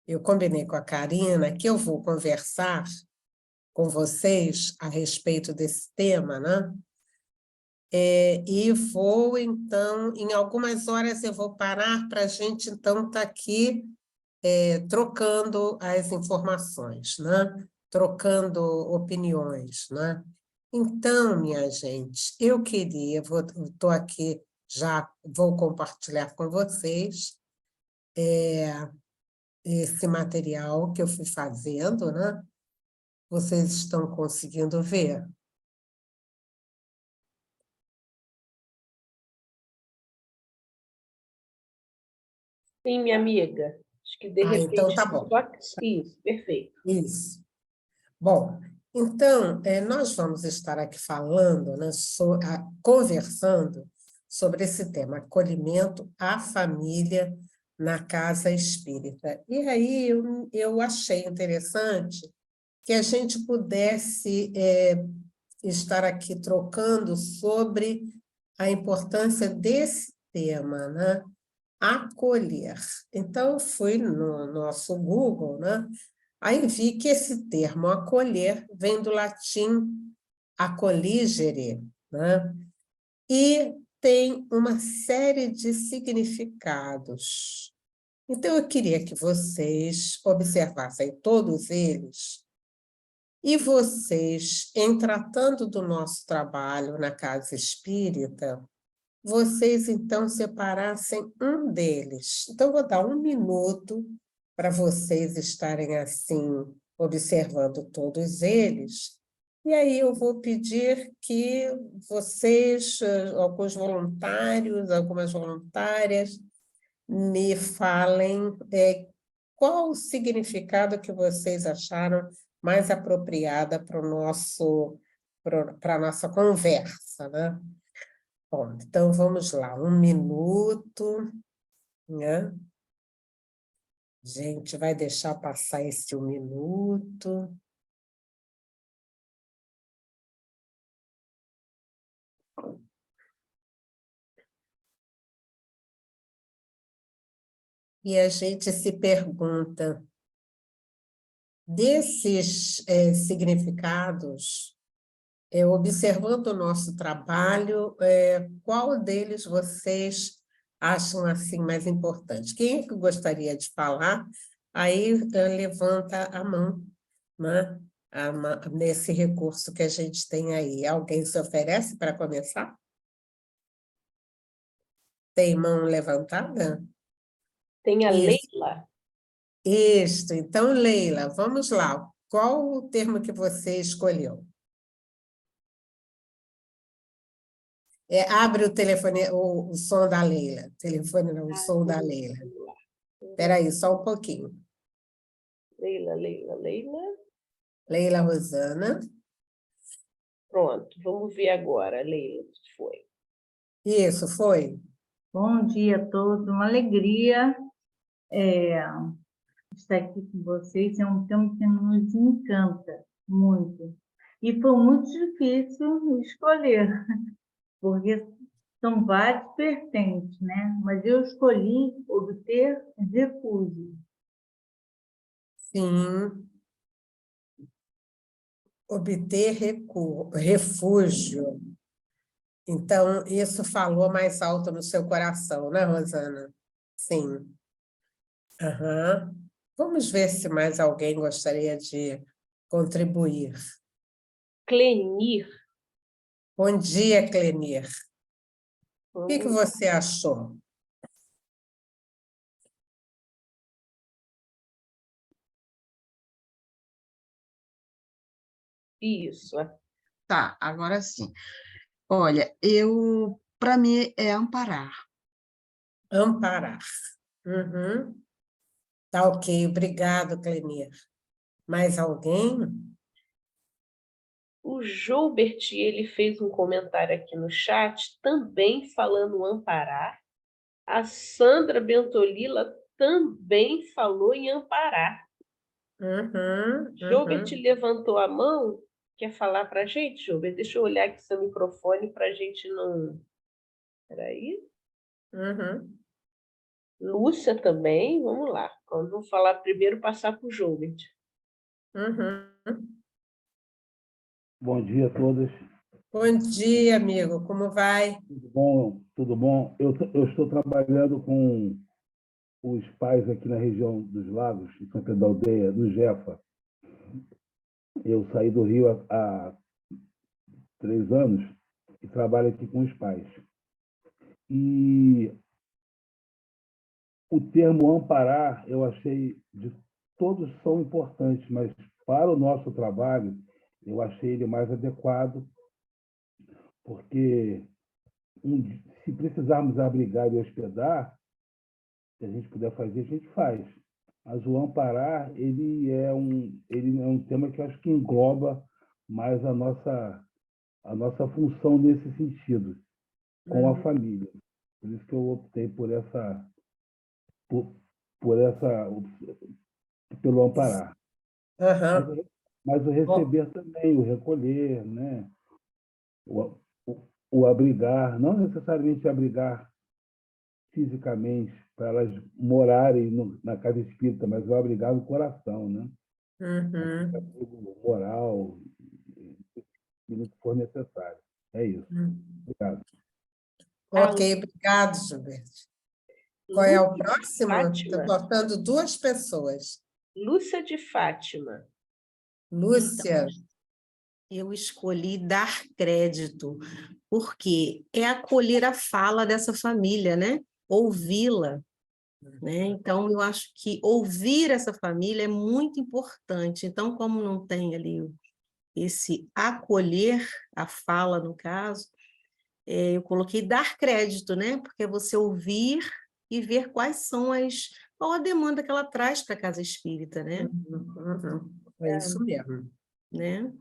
eu combinei com a Karina que eu vou conversar com vocês a respeito desse tema, né? E vou, então, em algumas horas eu vou parar para a gente, então, estar aqui trocando as informações, né? Trocando opiniões, né? Então, minha gente, eu queria, estou aqui, já vou compartilhar com vocês esse material que eu fui fazendo, né? Vocês estão conseguindo ver? Sim, minha amiga. Acho que de repente... Então tá bom. Isso, perfeito. Isso. Bom, então, nós vamos estar aqui falando, né, conversando sobre esse tema, acolhimento à família na casa espírita. E aí eu achei interessante que a gente pudesse estar aqui trocando sobre a importância desse tema, né? Acolher. Então, eu fui no nosso Google, né? Aí vi que esse termo acolher vem do latim acolligere, né? E tem uma série de significados. Então, eu queria que vocês observassem todos eles e vocês, em tratando do nosso trabalho na Casa Espírita, vocês, então, separassem um deles. Então, vou dar 1 minuto para vocês estarem, assim, observando todos eles, e aí eu vou pedir que vocês, alguns voluntários, algumas voluntárias, me falem qual o significado que vocês acharam mais apropriada para a nossa conversa, né? Bom, então vamos lá, 1 minuto, né? A gente vai deixar passar esse 1 minuto. E a gente se pergunta, desses significados, observando o nosso trabalho, qual deles vocês acham assim mais importante? Quem é que gostaria de falar? Aí levanta a mão, né? Nesse recurso que a gente tem aí. Alguém se oferece para começar? Tem mão levantada? Tem a Isso. Leila. Isso. Então, Leila, vamos lá. Qual o termo que você escolheu? Abre o telefone, o som da Leila. Telefone não, o som da Leila. Espera aí, só um pouquinho. Leila, Leila, Leila. Leila Rosana. Pronto, vamos ver agora, Leila, o que foi. Isso, foi? Bom dia a todos, uma alegria estar aqui com vocês. É um tema que nos encanta muito. E foi muito difícil escolher, porque são vários vertentes, né? Mas eu escolhi obter refúgio. Sim. Obter refúgio. Então, isso falou mais alto no seu coração, né, Rosana? Sim. Aham. Vamos ver se mais alguém gostaria de contribuir. Clenir. Bom dia, Clenir. O que você achou? Isso. Tá, agora sim. Olha, para mim é amparar. Amparar. Uhum. Tá ok, obrigado, Clenir. Mais alguém? O Joubert, ele fez um comentário aqui no chat, também falando amparar. A Sandra Bentolila também falou em amparar. Uhum, Joubert uhum. levantou a mão. Quer falar para a gente, Joubert? Deixa eu olhar aqui seu microfone para a gente não... Espera aí. Uhum. Lúcia também, vamos lá. Vamos falar primeiro, passar para o Joubert. Uhum. Bom dia a todas. Bom dia, amigo. Como vai? Tudo bom? Tudo bom? Eu estou trabalhando com os pais aqui na região dos Lagos, em São Pedro da Aldeia, no Jefa. Eu saí do Rio há 3 anos e trabalho aqui com os pais. E o termo amparar, eu achei, todos são importantes, mas para o nosso trabalho, eu achei ele mais adequado, porque se precisarmos abrigar e hospedar, se a gente puder fazer, a gente faz. Mas o amparar, ele é um tema que eu acho que engloba mais a nossa função nesse sentido, com a família. Por isso que eu optei pelo amparar. Uhum. Mas o Bom, receber também, o recolher, né? o abrigar, não necessariamente abrigar fisicamente para elas morarem na casa espírita, mas o abrigar no coração, né? uhum. Abrigo moral, e no que for necessário. É isso. Obrigado. Ok, obrigado, Gilberto. Qual é o Lúcia de próximo? Estou Fátima. faltando 2 pessoas. Lúcia de Fátima. Lúcia. Eu escolhi dar crédito, porque é acolher a fala dessa família, né? Ouvi-la, né? Então, eu acho que ouvir essa família é muito importante. Então, como não tem ali esse acolher a fala, no caso, eu coloquei dar crédito, né? Porque é você ouvir e ver qual a demanda que ela traz para a casa espírita, né? Uhum. É isso mesmo. Né?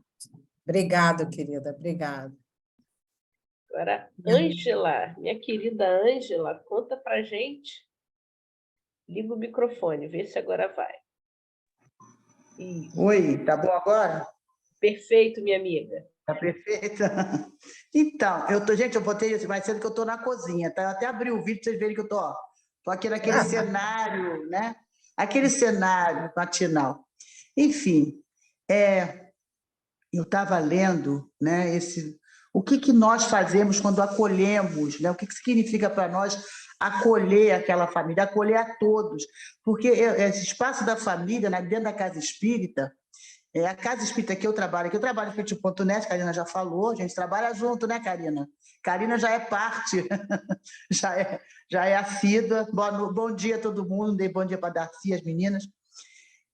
Obrigada, querida. Obrigada. Agora, Ângela, minha querida Ângela, conta para gente. Liga o microfone, vê se agora vai. Isso. Oi, tá bom agora? Perfeito, minha amiga. Tá perfeita? Então, gente, eu botei isso mais cedo que eu tô na cozinha, tá? Eu até abri o vídeo para vocês verem que eu tô aqui naquele cenário, né? Aquele cenário matinal. Enfim, eu estava lendo, né, o que nós fazemos quando acolhemos, né? O que significa para nós acolher aquela família, acolher a todos, porque esse espaço da família, né, dentro da casa espírita, a casa espírita que eu trabalho no Espírito.net, a Karina já falou, a gente trabalha junto, né, Karina? Karina já é parte, já é assídua. Bom dia a todo mundo, dei bom dia para a Darcy, as meninas.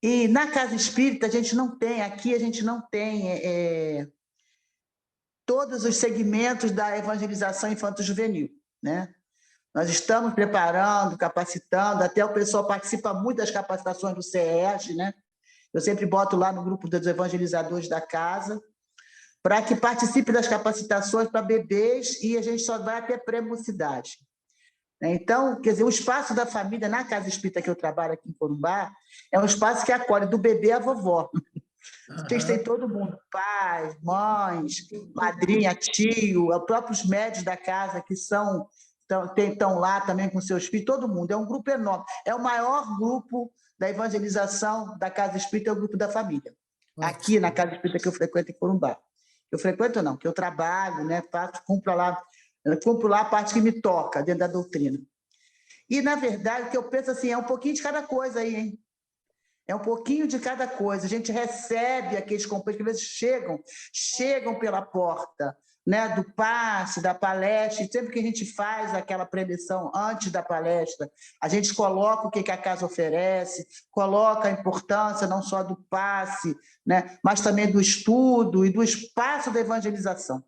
E na casa espírita, aqui a gente não tem todos os segmentos da evangelização infanto-juvenil, né? Nós estamos preparando, capacitando, até o pessoal participa muito das capacitações do CERJ, né? Eu sempre boto lá no grupo dos evangelizadores da casa, para que participe das capacitações para bebês, e a gente só vai até pré-mocidade. Então, quer dizer, o espaço da família na casa espírita que eu trabalho aqui em Corumbá é um espaço que acolhe do bebê à vovó. Vocês têm todo mundo, pais, mães, madrinha, tio, os próprios médios da casa que estão lá também com seus filhos, todo mundo. É um grupo enorme. É o maior grupo da evangelização da Casa Espírita, é o grupo da família. Aqui na Casa Espírita que eu frequento em Corumbá. Eu frequento não, que eu trabalho, né, cumpro lá a parte que me toca dentro da doutrina. E, na verdade, o que eu penso assim, é um pouquinho de cada coisa aí, hein? É um pouquinho de cada coisa. A gente recebe aqueles companheiros que às vezes chegam pela porta, né, do passe, da palestra, e sempre que a gente faz aquela preleção antes da palestra, a gente coloca o que a casa oferece, coloca a importância não só do passe, né, mas também do estudo e do espaço da evangelização.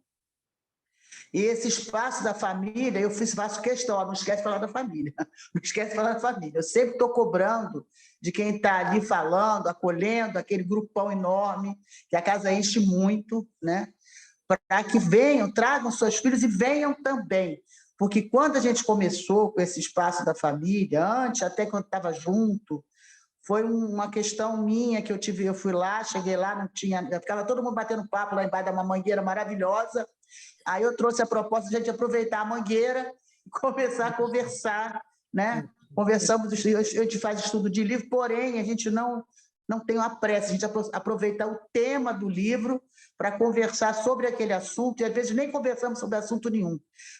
E esse espaço da família, eu faço questão, não esquece de falar da família, não esquece de falar da família. Eu sempre estou cobrando de quem está ali falando, acolhendo, aquele grupão enorme, que a casa enche muito, né? Para que venham, tragam seus filhos e venham também. Porque quando a gente começou com esse espaço da família, antes, até quando estava junto, foi uma questão minha que eu fui lá, cheguei lá, não tinha, ficava todo mundo batendo papo lá embaixo de uma mangueira maravilhosa. Aí eu trouxe a proposta de a gente aproveitar a mangueira e começar a conversar, né, conversamos, a gente faz estudo de livro, porém, a gente não tem uma pressa, a gente aproveita o tema do livro para conversar sobre aquele assunto, e às vezes nem conversamos sobre assunto nenhum.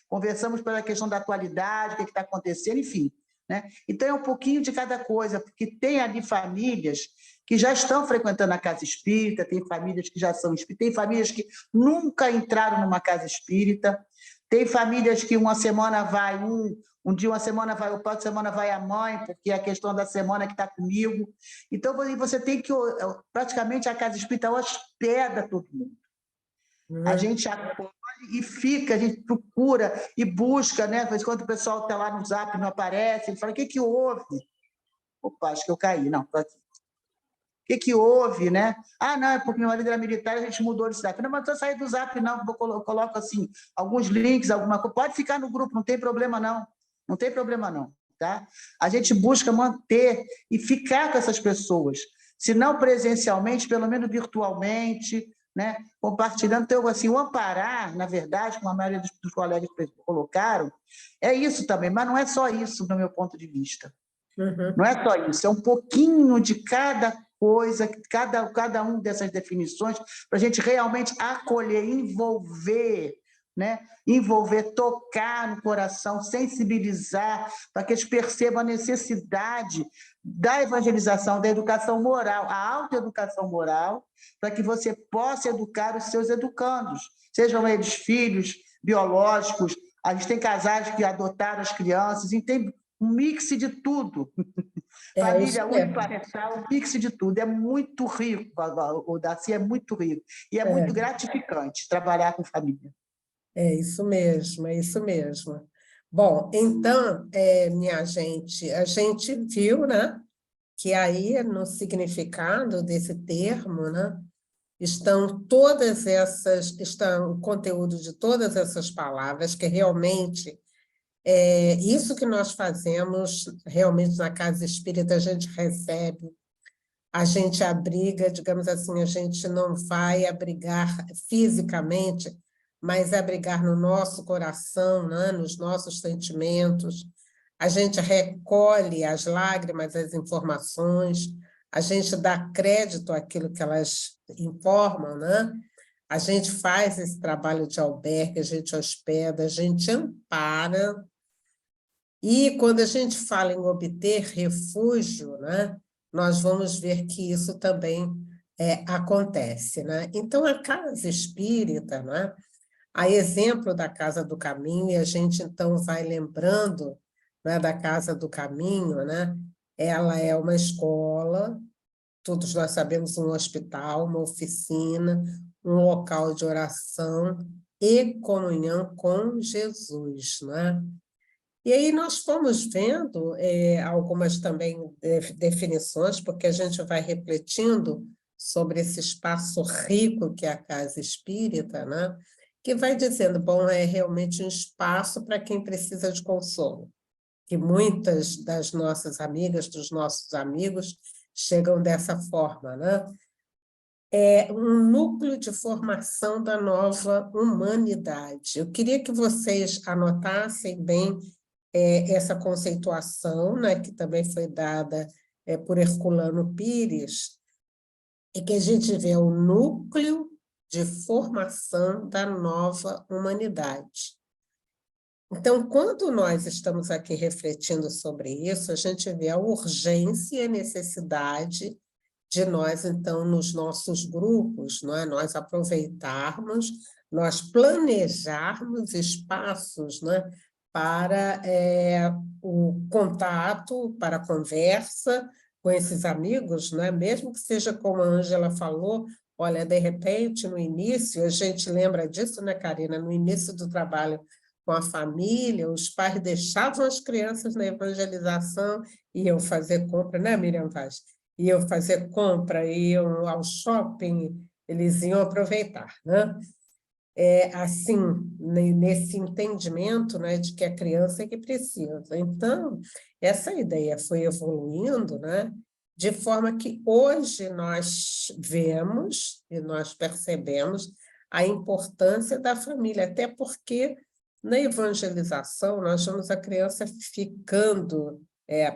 Conversamos pela questão da atualidade, o que está acontecendo, enfim. Né? Então, é um pouquinho de cada coisa, porque tem ali famílias que já estão frequentando a casa espírita, tem famílias que já são espíritas, tem famílias que nunca entraram numa casa espírita, tem famílias que uma semana vai um dia, uma semana vai o pai, outra semana vai a mãe, porque é a questão da semana que está comigo. Então, você tem que... Praticamente, a casa espírita hospeda todo mundo. A gente acolhe e fica, a gente procura e busca, né? Quando o pessoal está lá no Zap e não aparece, ele fala, o que houve? Opa, acho que eu caí. Não, estou aqui. O que houve, né? Ah, não, é porque meu marido era militar, a gente mudou de cidade. Não, mas não sair do Zap, não, coloco assim, alguns links, alguma coisa. Pode ficar no grupo, não tem problema, não. Não tem problema, não. Tá? A gente busca manter e ficar com essas pessoas, se não presencialmente, pelo menos virtualmente, né? Compartilhando. Então, assim, o amparar, na verdade, como a maioria dos colegas colocaram, é isso também, mas não é só isso, no meu ponto de vista. Não é só isso, é um pouquinho de cada coisa, cada uma dessas definições, para a gente realmente acolher, envolver, né? Envolver, tocar no coração, sensibilizar, para que eles percebam a necessidade da evangelização, da educação moral, a autoeducação moral, para que você possa educar os seus educandos, sejam eles filhos biológicos, a gente tem casais que adotaram as crianças, e tem um mix de tudo. Família uniparental, um mix de tudo. É muito rico, o Darcy, é muito rico. E é muito gratificante trabalhar com família. É isso mesmo, é isso mesmo. Bom, então, minha gente, a gente viu, né, que aí no significado desse termo, né, está o conteúdo de todas essas palavras, que realmente isso que nós fazemos realmente na Casa Espírita, a gente recebe, a gente abriga, digamos assim, a gente não vai abrigar fisicamente, mas abrigar no nosso coração, né, nos nossos sentimentos. A gente recolhe as lágrimas, as informações, a gente dá crédito àquilo que elas informam, né? A gente faz esse trabalho de albergue, a gente hospeda, a gente ampara. E quando a gente fala em obter refúgio, né, nós vamos ver que isso também acontece. Né? Então, a Casa Espírita, né, a exemplo da Casa do Caminho, e a gente então vai lembrando, né, da Casa do Caminho, né, ela é uma escola, todos nós sabemos, um hospital, uma oficina, um local de oração e comunhão com Jesus, né? E aí nós fomos vendo algumas também definições, porque a gente vai refletindo sobre esse espaço rico que é a Casa Espírita, né? Que vai dizendo, bom, é realmente um espaço para quem precisa de consolo, que muitas das nossas amigas, dos nossos amigos, chegam dessa forma, né? É um núcleo de formação da nova humanidade. Eu queria que vocês anotassem bem essa conceituação, né, que também foi dada por Herculano Pires, e que a gente vê o núcleo de formação da nova humanidade. Então, quando nós estamos aqui refletindo sobre isso, a gente vê a urgência e a necessidade de nós, então, nos nossos grupos, não é? Nós aproveitarmos, nós planejarmos espaços, né, para o contato, para a conversa com esses amigos, né? Mesmo que seja como a Ângela falou, olha, de repente, no início, a gente lembra disso, né, Karina? No início do trabalho com a família, os pais deixavam as crianças na evangelização e iam fazer compra, né, Miriam Vaz? Iam fazer compra, iam ao shopping, eles iam aproveitar, né? Assim, nesse entendimento, né, de que a criança é que precisa. Então, essa ideia foi evoluindo, né, de forma que hoje nós vemos e nós percebemos a importância da família, até porque na evangelização nós vemos a criança ficando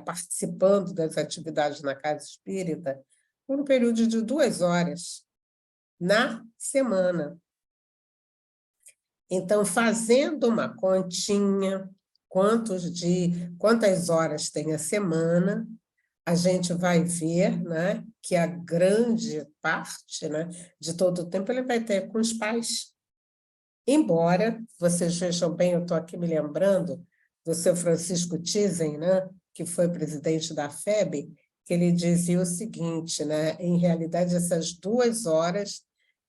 participando das atividades na Casa Espírita, por um período de 2 horas na semana. Então, fazendo uma continha, quantas horas tem a semana, a gente vai ver, né, que a grande parte, né, de todo o tempo ele vai ter com os pais. Embora, vocês vejam bem, eu estou aqui me lembrando do seu Francisco Thyssen, né, que foi presidente da FEB, que ele dizia o seguinte, né, em realidade, essas 2 horas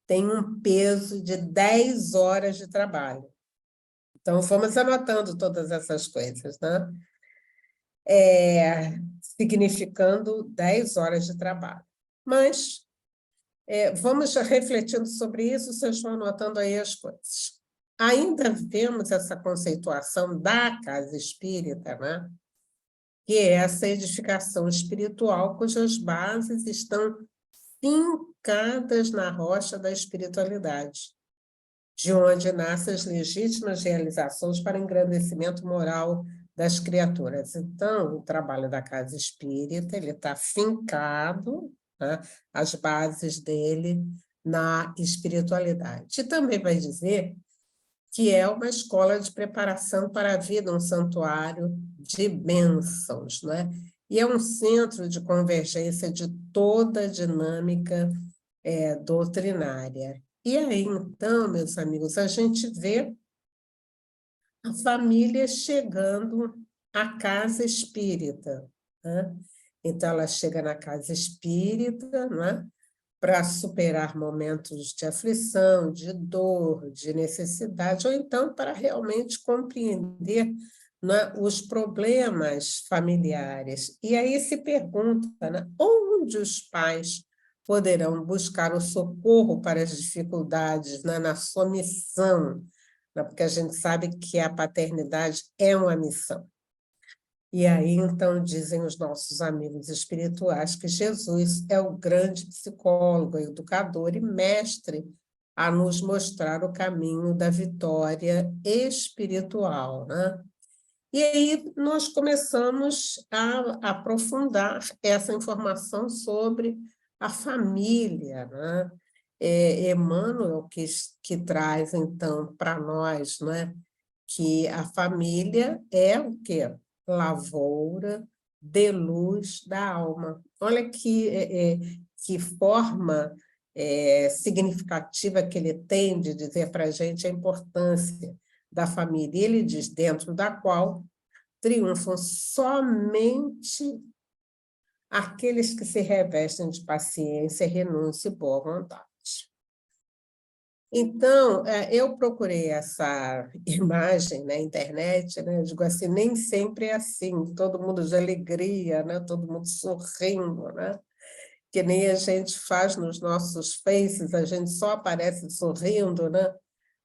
têm um peso de 10 horas de trabalho. Então, fomos anotando todas essas coisas, né? Significando 10 horas de trabalho. Mas vamos refletindo sobre isso, vocês vão anotando aí as coisas. Ainda vemos essa conceituação da casa espírita, né? Que é essa edificação espiritual cujas bases estão fincadas na rocha da espiritualidade, de onde nascem as legítimas realizações para engrandecimento moral das criaturas. Então, o trabalho da casa espírita ele está fincado, né, as bases dele na espiritualidade. E também vai dizer que é uma escola de preparação para a vida, um santuário de bênçãos, né? E é um centro de convergência de toda a dinâmica doutrinária. E aí, então, meus amigos, a gente vê a família chegando à casa espírita, né? Então, ela chega na casa espírita, né, para superar momentos de aflição, de dor, de necessidade, ou então para realmente compreender, né, os problemas familiares. E aí se pergunta, né, onde os pais poderão buscar o socorro para as dificuldades, né, na sua missão, né, porque a gente sabe que a paternidade é uma missão. E aí, então, dizem os nossos amigos espirituais que Jesus é o grande psicólogo, educador e mestre a nos mostrar o caminho da vitória espiritual, né? E aí nós começamos a aprofundar essa informação sobre a família, né? Emmanuel que traz, então, para nós, né, que a família é o quê? Lavoura de luz da alma. Olha que forma significativa que ele tem de dizer para a gente a importância da família. Ele diz, dentro da qual triunfam somente aqueles que se revestem de paciência, renúncia e boa vontade. Então, eu procurei essa imagem na internet, né? Eu digo assim, nem sempre é assim, todo mundo de alegria, né? Todo mundo sorrindo, né? Que nem a gente faz nos nossos faces, a gente só aparece sorrindo, né?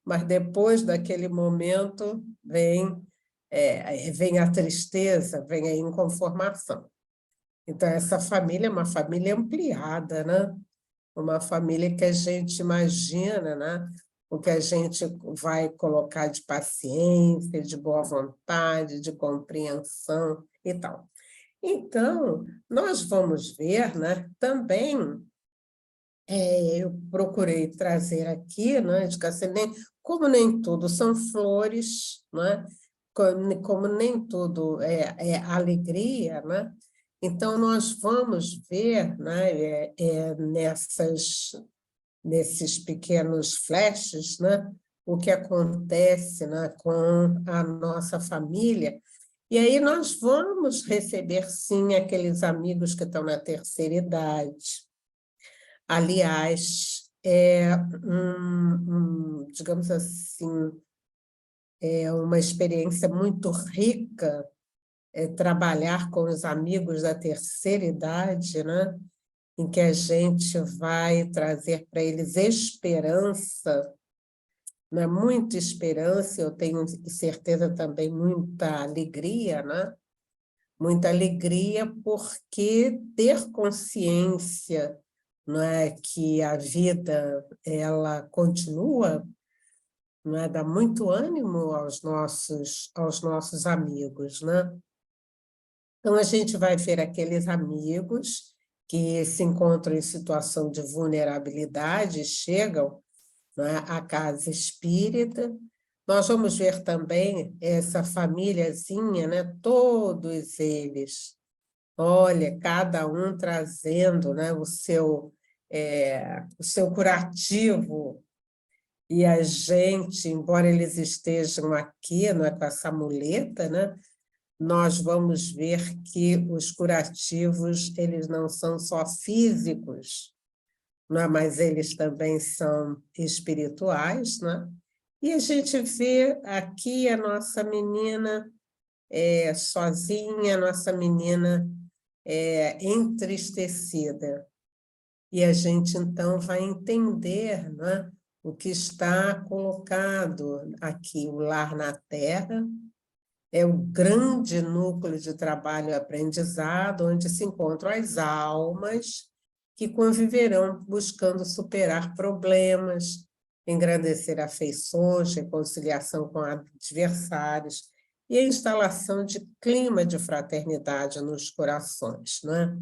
Mas depois daquele momento vem a tristeza, vem a inconformação. Então, essa família é uma família ampliada, né? Uma família que a gente imagina, né? O que a gente vai colocar de paciência, de boa vontade, de compreensão e tal. Então, nós vamos ver, né, também, eu procurei trazer aqui, né, de que assim, como nem tudo são flores, né, como nem tudo é alegria, né, então nós vamos ver, né, nesses pequenos flashes, né, o que acontece, né, com a nossa família. E aí nós vamos receber, sim, aqueles amigos que estão na terceira idade. Aliás, digamos assim, é uma experiência muito rica trabalhar com os amigos da terceira idade, né? Em que a gente vai trazer para eles esperança, né? Muita esperança, eu tenho certeza também muita alegria, né? Muita alegria porque ter consciência, não é, que a vida ela continua, não é, dá muito ânimo aos nossos amigos, né? Então, a gente vai ver aqueles amigos que se encontram em situação de vulnerabilidade, chegam, né, à casa espírita. Nós vamos ver também essa famíliazinha, né, todos eles, olha, cada um trazendo, né, o seu curativo, e a gente, embora eles estejam aqui, não é, com essa muleta, né, nós vamos ver que os curativos, eles não são só físicos, não é? Mas eles também são espirituais, né? E a gente vê aqui a nossa menina sozinha, a nossa menina entristecida. E a gente, então, vai entender, né, o que está colocado aqui, o lar na Terra, é o grande núcleo de trabalho e aprendizado, onde se encontram as almas que conviverão buscando superar problemas, engrandecer afeições, reconciliação com adversários e a instalação de clima de fraternidade nos corações, né?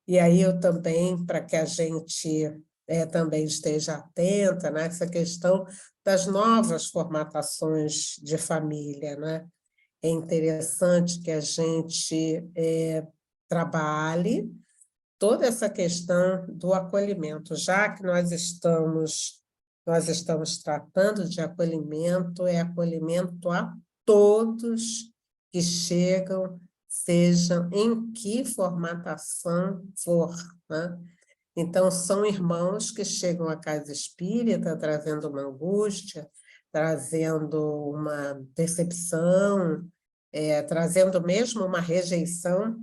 E aí eu também, para que a gente também esteja atenta nessa questão das novas formatações de família, né? É interessante que a gente trabalhe toda essa questão do acolhimento, já que nós estamos tratando de acolhimento, é acolhimento a todos que chegam, sejam em que formatação for, né? Então, são irmãos que chegam à casa espírita trazendo uma angústia, trazendo uma decepção, trazendo mesmo uma rejeição,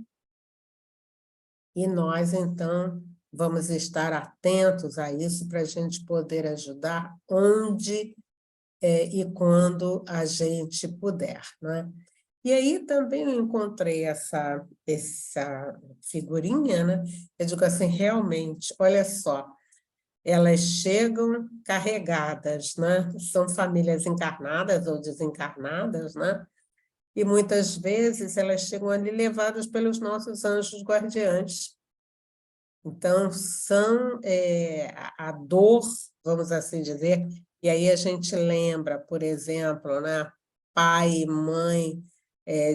e nós, então, vamos estar atentos a isso para a gente poder ajudar onde e quando a gente puder, né? E aí também eu encontrei essa figurinha, né? Eu digo assim, realmente, olha só, elas chegam carregadas, né? São famílias encarnadas ou desencarnadas, né? E muitas vezes elas chegam ali levadas pelos nossos anjos guardiães. Então, são a dor, vamos assim dizer, e aí a gente lembra, por exemplo, né? Pai e mãe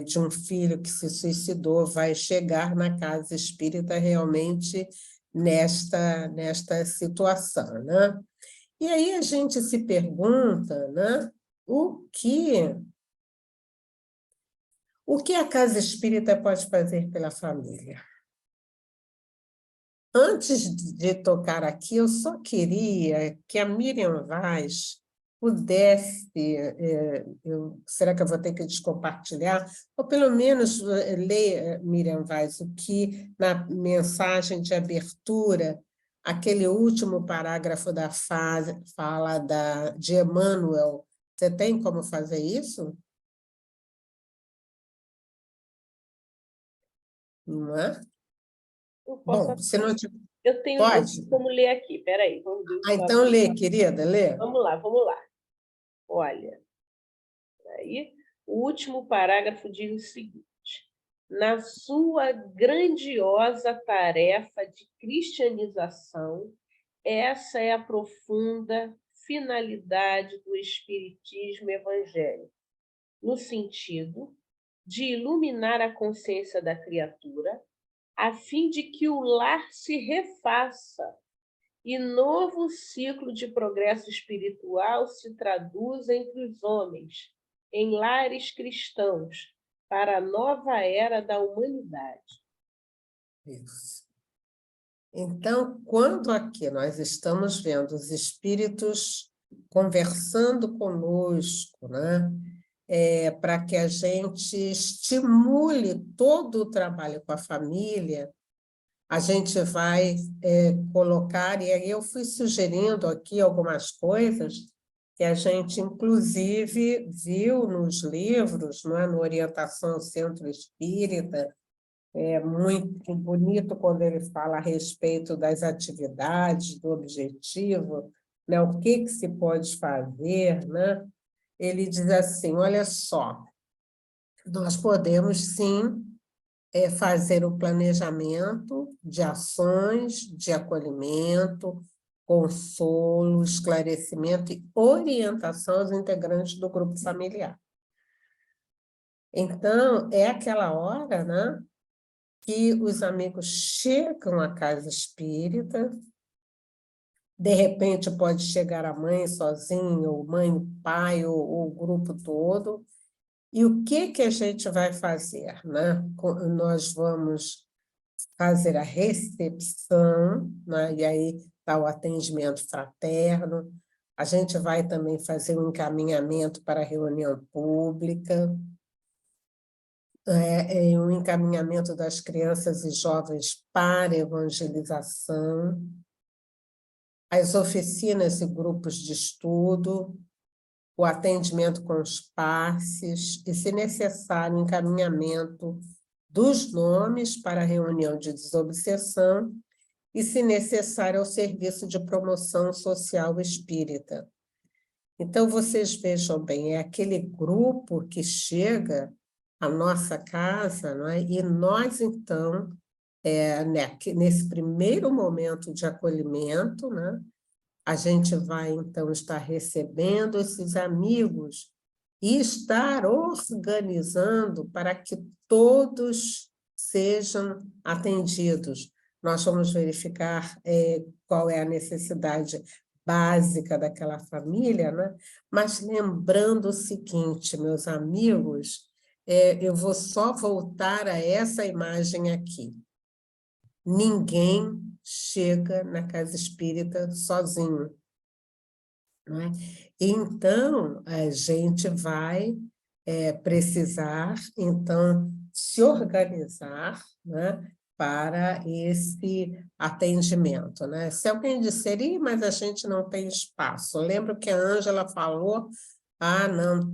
de um filho que se suicidou vai chegar na casa espírita realmente nesta situação, né? E aí a gente se pergunta, né, o que a casa espírita pode fazer pela família? Antes de tocar aqui, eu só queria que a Miriam Vaz pudesse, será que eu vou ter que descompartilhar? Ou pelo menos ler, Miriam Vaz, o que na mensagem de abertura, aquele último parágrafo da fala de Emmanuel, você tem como fazer isso? Não é? Eu posso. Bom, se não eu tenho pode? como ler aqui, peraí, vamos ver. Então lê, querida, lê. Vamos lá, vamos lá. Olha, aí, o último parágrafo diz o seguinte: na sua grandiosa tarefa de cristianização, essa é a profunda finalidade do Espiritismo evangélico, no sentido de iluminar a consciência da criatura, a fim de que o lar se refaça e novo ciclo de progresso espiritual se traduza entre os homens, em lares cristãos, para a nova era da humanidade. Isso. Então, quando aqui nós estamos vendo os espíritos conversando conosco, né, para que a gente estimule todo o trabalho com a família, a gente vai colocar, e aí eu fui sugerindo aqui algumas coisas que a gente, inclusive, viu nos livros, não é? No Orientação ao Centro Espírita. É muito bonito quando ele fala a respeito das atividades, do objetivo, né? O que se pode fazer, né? Ele diz assim, olha só, nós podemos, sim, fazer o planejamento de ações de acolhimento, consolo, esclarecimento e orientação aos integrantes do grupo familiar. Então, é aquela hora, né, que os amigos chegam à casa espírita, de repente pode chegar a mãe sozinha, ou mãe, o pai, ou o grupo todo. E o que a gente vai fazer, né? Nós vamos fazer a recepção, né? E aí está o atendimento fraterno. A gente vai também fazer um encaminhamento para a reunião pública, um encaminhamento das crianças e jovens para evangelização, as oficinas e grupos de estudo, o atendimento com os passes e, se necessário, o encaminhamento dos nomes para a reunião de desobsessão e, se necessário, ao serviço de promoção social espírita. Então, vocês vejam bem, é aquele grupo que chega à nossa casa, não é? E nós, então, nesse primeiro momento de acolhimento, né, a gente vai, então, estar recebendo esses amigos e estar organizando para que todos sejam atendidos. Nós vamos verificar qual é a necessidade básica daquela família, né? Mas lembrando o seguinte, meus amigos, eu vou só voltar a essa imagem aqui. Ninguém chega na casa espírita sozinho, não é? Então, a gente vai precisar, então, se organizar, né, para esse atendimento, né? Se alguém disser, mas a gente não tem espaço. Eu lembro que a Ângela falou, não,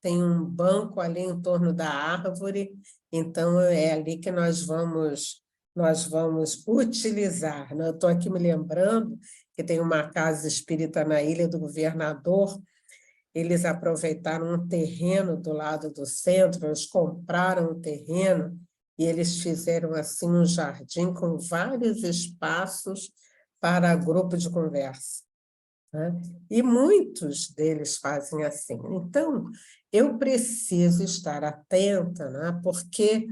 tem um banco ali em torno da árvore, então é ali que nós vamos utilizar, né? Eu estou aqui me lembrando que tem uma casa espírita na Ilha do Governador, eles aproveitaram um terreno do lado do centro, eles compraram um terreno e eles fizeram assim um jardim com vários espaços para grupo de conversa, né? E muitos deles fazem assim. Então, eu preciso estar atenta, né? Porque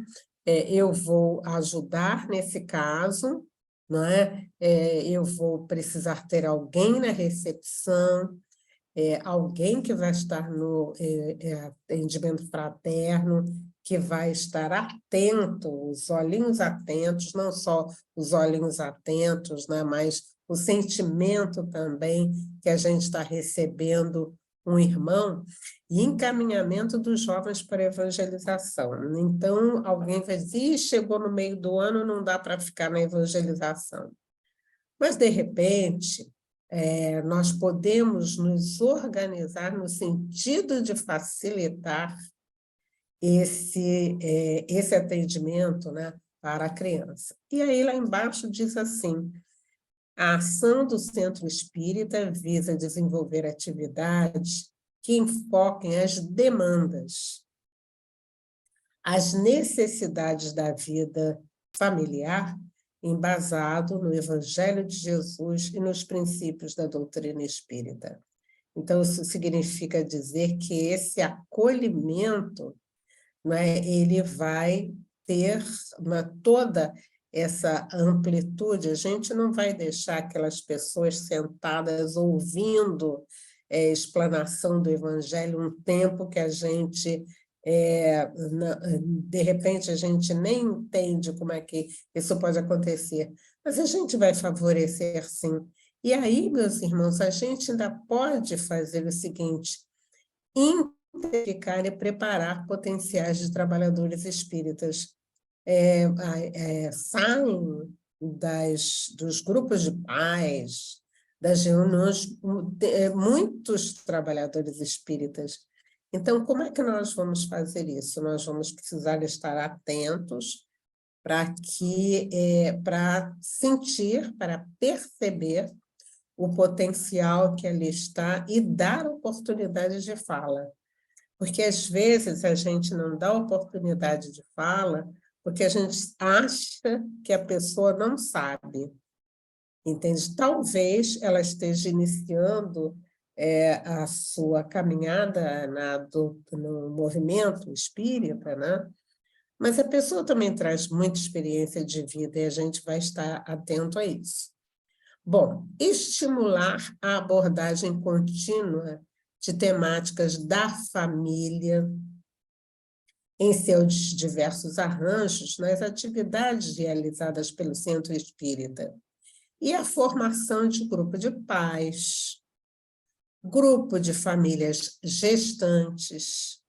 eu vou ajudar nesse caso, não é? Eu vou precisar ter alguém na recepção, alguém que vai estar no atendimento fraterno, que vai estar atento, os olhinhos atentos, não só os olhinhos atentos, né, mas o sentimento também que a gente está recebendo um irmão, e encaminhamento dos jovens para evangelização. Então, alguém vai dizer, chegou no meio do ano, não dá para ficar na evangelização. Mas, de repente, nós podemos nos organizar no sentido de facilitar esse atendimento, né, para a criança. E aí, lá embaixo, diz assim, a ação do Centro Espírita visa desenvolver atividades que enfoquem as demandas, as necessidades da vida familiar, embasado no Evangelho de Jesus e nos princípios da doutrina espírita. Então, isso significa dizer que esse acolhimento, né, ele vai ter toda essa amplitude. A gente não vai deixar aquelas pessoas sentadas ouvindo explanação do Evangelho um tempo que a gente, de repente, a gente nem entende como é que isso pode acontecer, mas a gente vai favorecer, sim. E aí, meus irmãos, a gente ainda pode fazer o seguinte, identificar e preparar potenciais de trabalhadores espíritas. Saem dos grupos de pais, das reuniões, muitos trabalhadores espíritas. Então, como é que nós vamos fazer isso? Nós vamos precisar estar atentos para sentir, para perceber o potencial que ali está e dar oportunidade de fala. Porque, às vezes, a gente não dá oportunidade de fala porque a gente acha que a pessoa não sabe, entende? Talvez ela esteja iniciando a sua caminhada no movimento espírita, né? Mas a pessoa também traz muita experiência de vida e a gente vai estar atento a isso. Bom, estimular a abordagem contínua de temáticas da família em seus diversos arranjos nas atividades realizadas pelo Centro Espírita e a formação de grupo de pais, grupo de famílias gestantes,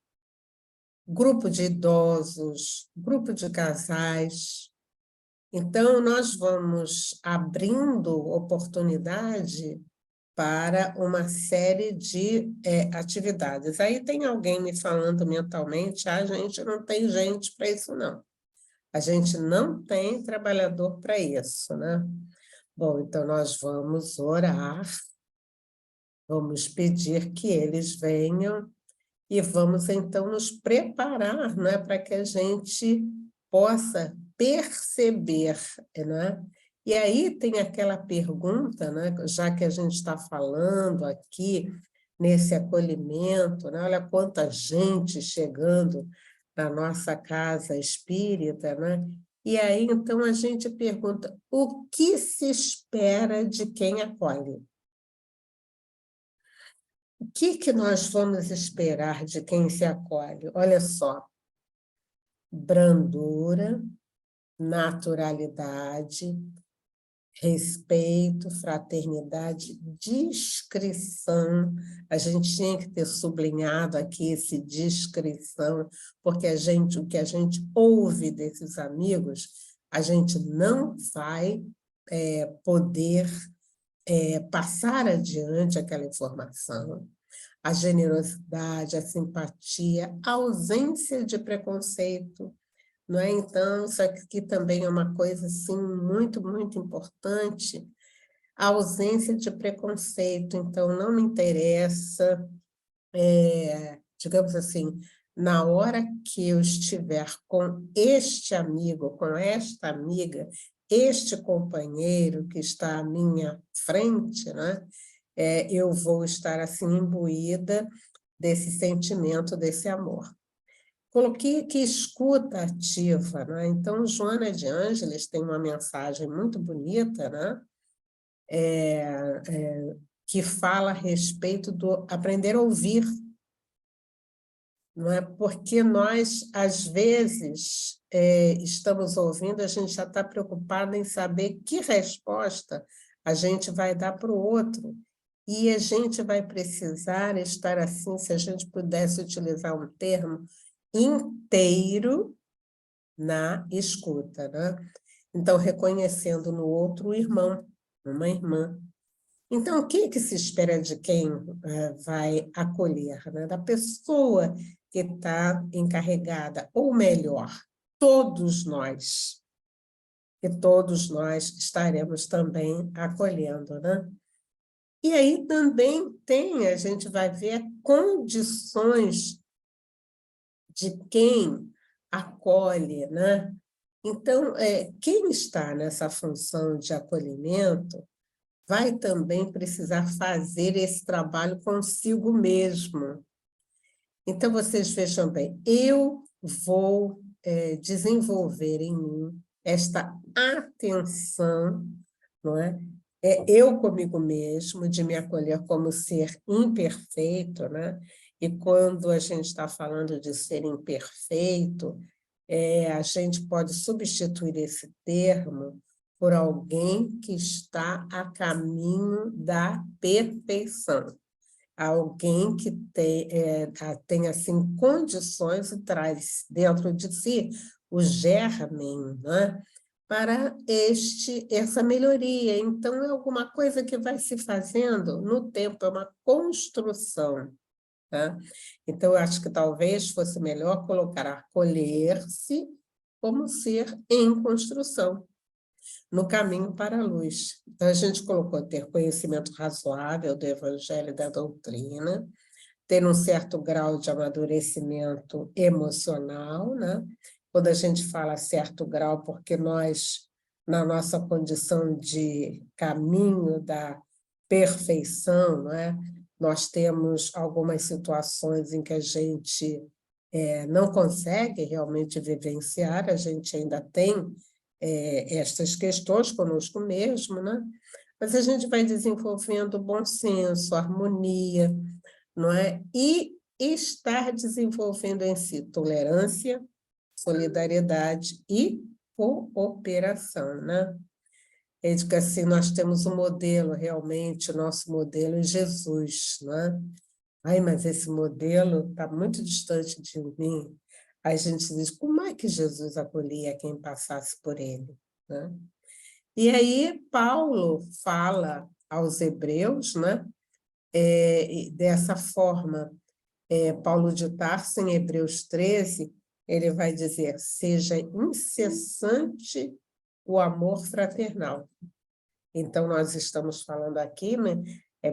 grupo de idosos, grupo de casais. Então, nós vamos abrindo oportunidade para uma série de atividades. Aí tem alguém me falando mentalmente, a gente não tem gente para isso, não. A gente não tem trabalhador para isso, né? Bom, então nós vamos orar, vamos pedir que eles venham e vamos, então, nos preparar, né, para que a gente possa perceber, né? E aí tem aquela pergunta, né, já que a gente está falando aqui nesse acolhimento, né, olha quanta gente chegando na nossa casa espírita, né? E aí, então, a gente pergunta, o que se espera de quem acolhe? O que nós vamos esperar de quem se acolhe? Olha só, brandura, naturalidade, respeito, fraternidade, discrição. A gente tinha que ter sublinhado aqui esse discrição, porque o que a gente ouve desses amigos, a gente não vai poder passar adiante aquela informação. A generosidade, a simpatia, a ausência de preconceito, não é? Então, isso aqui também é uma coisa assim, muito, muito importante, a ausência de preconceito. Então, não me interessa, digamos assim, na hora que eu estiver com este amigo, com esta amiga, este companheiro que está à minha frente, né? Eu vou estar assim imbuída desse sentimento, desse amor. Coloquei aqui escuta ativa, né? Então, Joana de Ângeles tem uma mensagem muito bonita, né? Que fala a respeito do aprender a ouvir, não é? Porque nós, às vezes, estamos ouvindo, a gente já está preocupado em saber que resposta a gente vai dar para o outro. E a gente vai precisar estar assim, se a gente pudesse utilizar um termo, inteiro na escuta, né? Então, reconhecendo no outro o irmão, uma irmã. Então, o que se espera de quem vai acolher, né? Da pessoa que está encarregada, ou melhor, todos nós, que todos nós estaremos também acolhendo, né? E aí também a gente vai ver condições de quem acolhe, né? Então, quem está nessa função de acolhimento vai também precisar fazer esse trabalho consigo mesmo. Então, vocês vejam bem, eu vou desenvolver em mim esta atenção, não é? Eu comigo mesmo, de me acolher como ser imperfeito, né? E quando a gente está falando de ser imperfeito, a gente pode substituir esse termo por alguém que está a caminho da perfeição. Alguém que tem assim, condições e traz dentro de si o germen, né? Para essa melhoria. Então, é alguma coisa que vai se fazendo no tempo, é uma construção. Tá? Então, eu acho que talvez fosse melhor colocar acolher-se como ser em construção, no caminho para a luz. Então, a gente colocou ter conhecimento razoável do Evangelho e da doutrina, ter um certo grau de amadurecimento emocional, né? quando a gente fala certo grau, porque nós, na nossa condição de caminho da perfeição, não é? Nós temos algumas situações em que a gente não consegue realmente vivenciar, a gente ainda tem estas questões conosco mesmo, né? Mas a gente vai desenvolvendo bom senso, harmonia, não é? E estar desenvolvendo em si tolerância, solidariedade e cooperação, né? Ele diz que assim, nós temos um modelo, realmente, o nosso modelo é Jesus, né? Ai, mas esse modelo está muito distante de mim. Aí a gente diz, como é que Jesus acolhia quem passasse por ele, né? E aí Paulo fala aos hebreus, né? Dessa forma, Paulo de Tarso, em Hebreus 13, ele vai dizer, seja incessante o amor fraternal. Então, nós estamos falando aqui, né,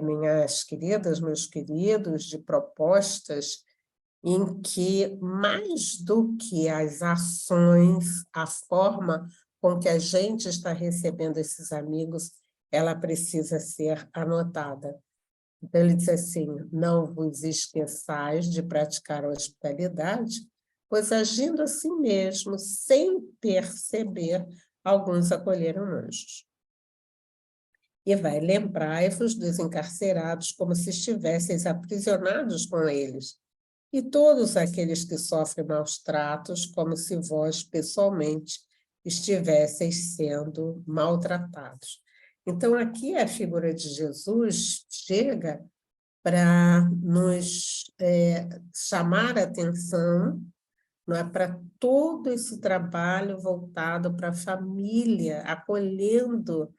minhas queridas, meus queridos, de propostas em que, mais do que as ações, a forma com que a gente está recebendo esses amigos, ela precisa ser anotada. Então, ele diz assim, não vos esqueçais de praticar a hospitalidade, pois agindo assim mesmo, sem perceber, alguns acolheram anjos. E vai lembrai-vos dos encarcerados como se estivesseis aprisionados com eles, e todos aqueles que sofrem maus tratos, como se vós, pessoalmente, estivesseis sendo maltratados. Então, aqui a figura de Jesus chega para nos chamar a atenção, não é, para todo esse trabalho voltado para a família, acolhendo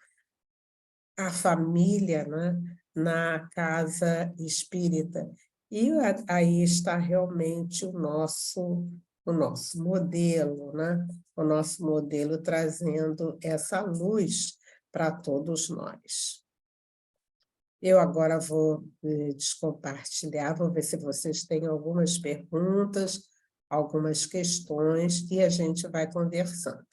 a família, né, na casa espírita. E aí está realmente o nosso modelo, né? O nosso modelo trazendo essa luz para todos nós. Eu agora vou descompartilhar, vou ver se vocês têm algumas perguntas, algumas questões, e a gente vai conversando.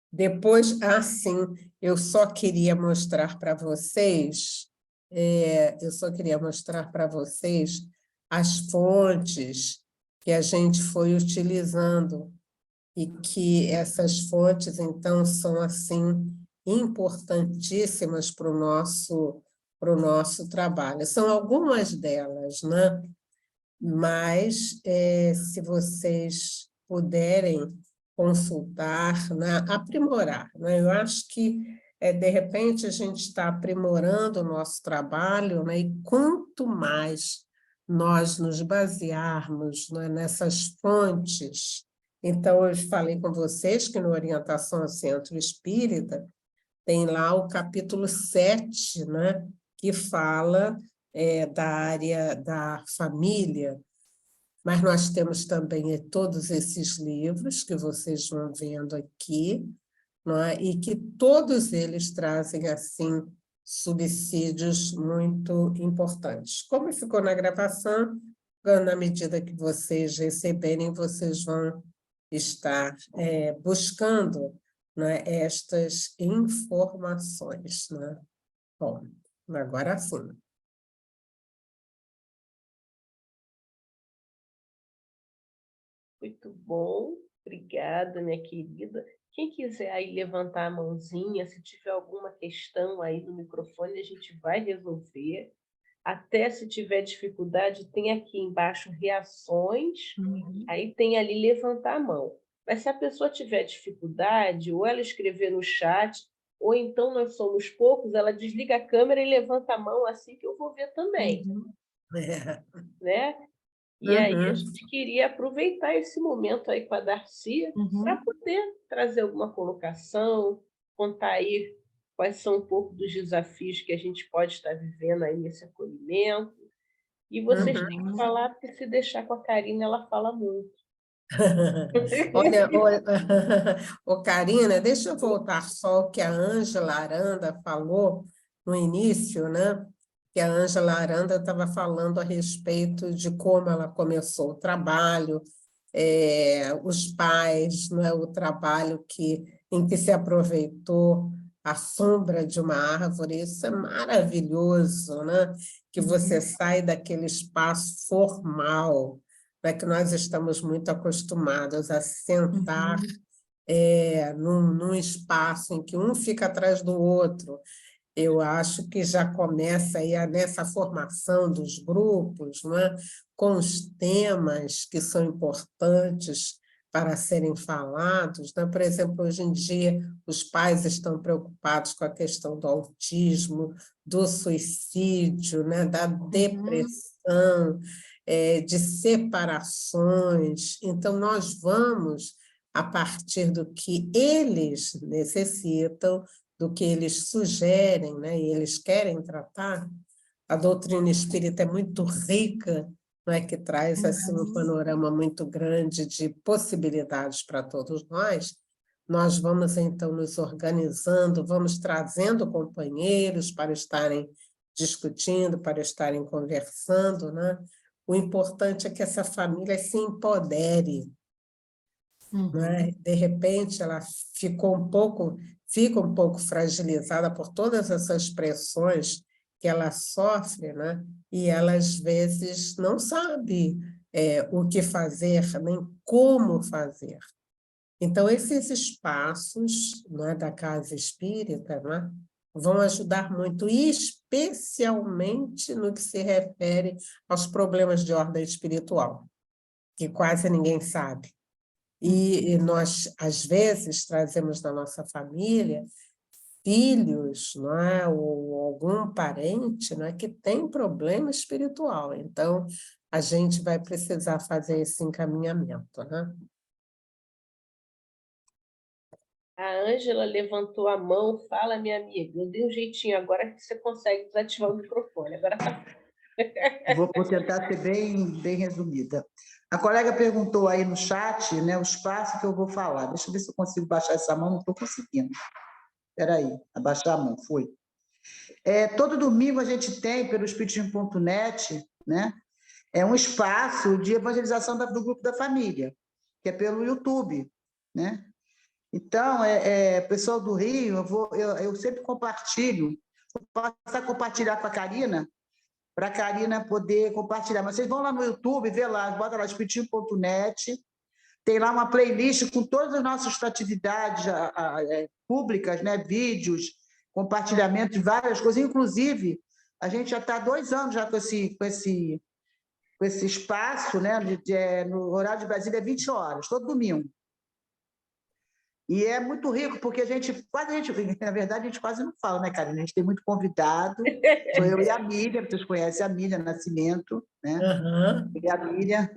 Depois, sim, eu só queria mostrar para vocês, as fontes que a gente foi utilizando, e que essas fontes, então, são, assim, importantíssimas para o nosso trabalho. São algumas delas, né? Mas, se vocês puderem consultar, né? Aprimorar, né? Eu acho que, de repente, a gente está aprimorando o nosso trabalho, né? E quanto mais nós nos basearmos, né, nessas fontes. Então, eu falei com vocês que no Orientação ao Centro Espírita tem lá o capítulo 7, né, que fala da área da família, mas nós temos também todos esses livros que vocês vão vendo aqui, não é? E que todos eles trazem, assim, subsídios muito importantes. Como ficou na gravação, na medida que vocês receberem, vocês vão estar buscando, né, estas informações, né? Bom, agora sim. Muito bom, obrigada, minha querida. Quem quiser aí levantar a mãozinha, se tiver alguma questão aí no microfone, a gente vai resolver. Até se tiver dificuldade, tem aqui embaixo reações, aí tem ali levantar a mão. Mas se a pessoa tiver dificuldade, ou ela escrever no chat, ou então nós somos poucos, ela desliga a câmera e levanta a mão assim que eu vou ver também. Né? E aí a gente queria aproveitar esse momento aí com a Darcy para poder trazer alguma colocação, contar aí quais são um pouco dos desafios que a gente pode estar vivendo aí nesse acolhimento. E vocês têm que falar, porque se deixar com a Karina, ela fala muito. Olha, Karina, deixa eu voltar só o que a Ângela Aranda falou no início, né? que a Ângela Aranda estava falando a respeito de como ela começou o trabalho, os pais, não é, o trabalho em que se aproveitou a sombra de uma árvore. Isso é maravilhoso, né? Que você sai daquele espaço formal, né, que nós estamos muito acostumados a sentar num espaço em que um fica atrás do outro. Eu acho que já começa aí nessa formação dos grupos, não é? Com os temas que são importantes para serem falados, né? Por exemplo, hoje em dia, os pais estão preocupados com a questão do autismo, do suicídio, né? Da depressão, de separações. Então, nós vamos, a partir do que eles necessitam, do que eles sugerem, né, e eles querem tratar. A doutrina espírita é muito rica, não é, que traz assim, um panorama muito grande de possibilidades para todos nós. Nós vamos, então, nos organizando, vamos trazendo companheiros para estarem discutindo, para estarem conversando, né? O importante é que essa família se empodere, né? De repente, ela fica um pouco fragilizada por todas essas pressões que ela sofre, né? E ela, às vezes, não sabe o que fazer, nem como fazer. Então, esses espaços, né, da casa espírita, né, vão ajudar muito, especialmente no que se refere aos problemas de ordem espiritual, que quase ninguém sabe. E nós, às vezes, trazemos na nossa família filhos, não é? Ou algum parente, não é? Que tem problema espiritual. Então, a gente vai precisar fazer esse encaminhamento, né? A Ângela levantou a mão. Fala, minha amiga. Eu dei um jeitinho agora que você consegue desativar o microfone. Agora tá. Vou tentar ser bem resumida. A colega perguntou aí no chat, né, o espaço que eu vou falar. Deixa eu ver se eu consigo baixar essa mão. Não estou conseguindo. Espera aí, abaixar a mão, foi. Todo domingo a gente tem, pelo espiritismo.net, né, um espaço de evangelização do grupo da família, que é pelo YouTube, né? Então, pessoal do Rio, eu sempre compartilho, vou passar a compartilhar com a Karina, para a Karina poder compartilhar. Mas vocês vão lá no YouTube, vê lá, bota lá espiritismo.net, tem lá uma playlist com todas as nossas atividades públicas, né? Vídeos, compartilhamento de várias coisas. Inclusive, a gente já está há 2 anos já com esse espaço, né? No horário de Brasília, 20 horas, todo domingo. E é muito rico, porque na verdade, a gente quase não fala, né, Karina? A gente tem muito convidado, sou eu e a Mília, vocês conhecem a Mília Nascimento, né? E a Mília,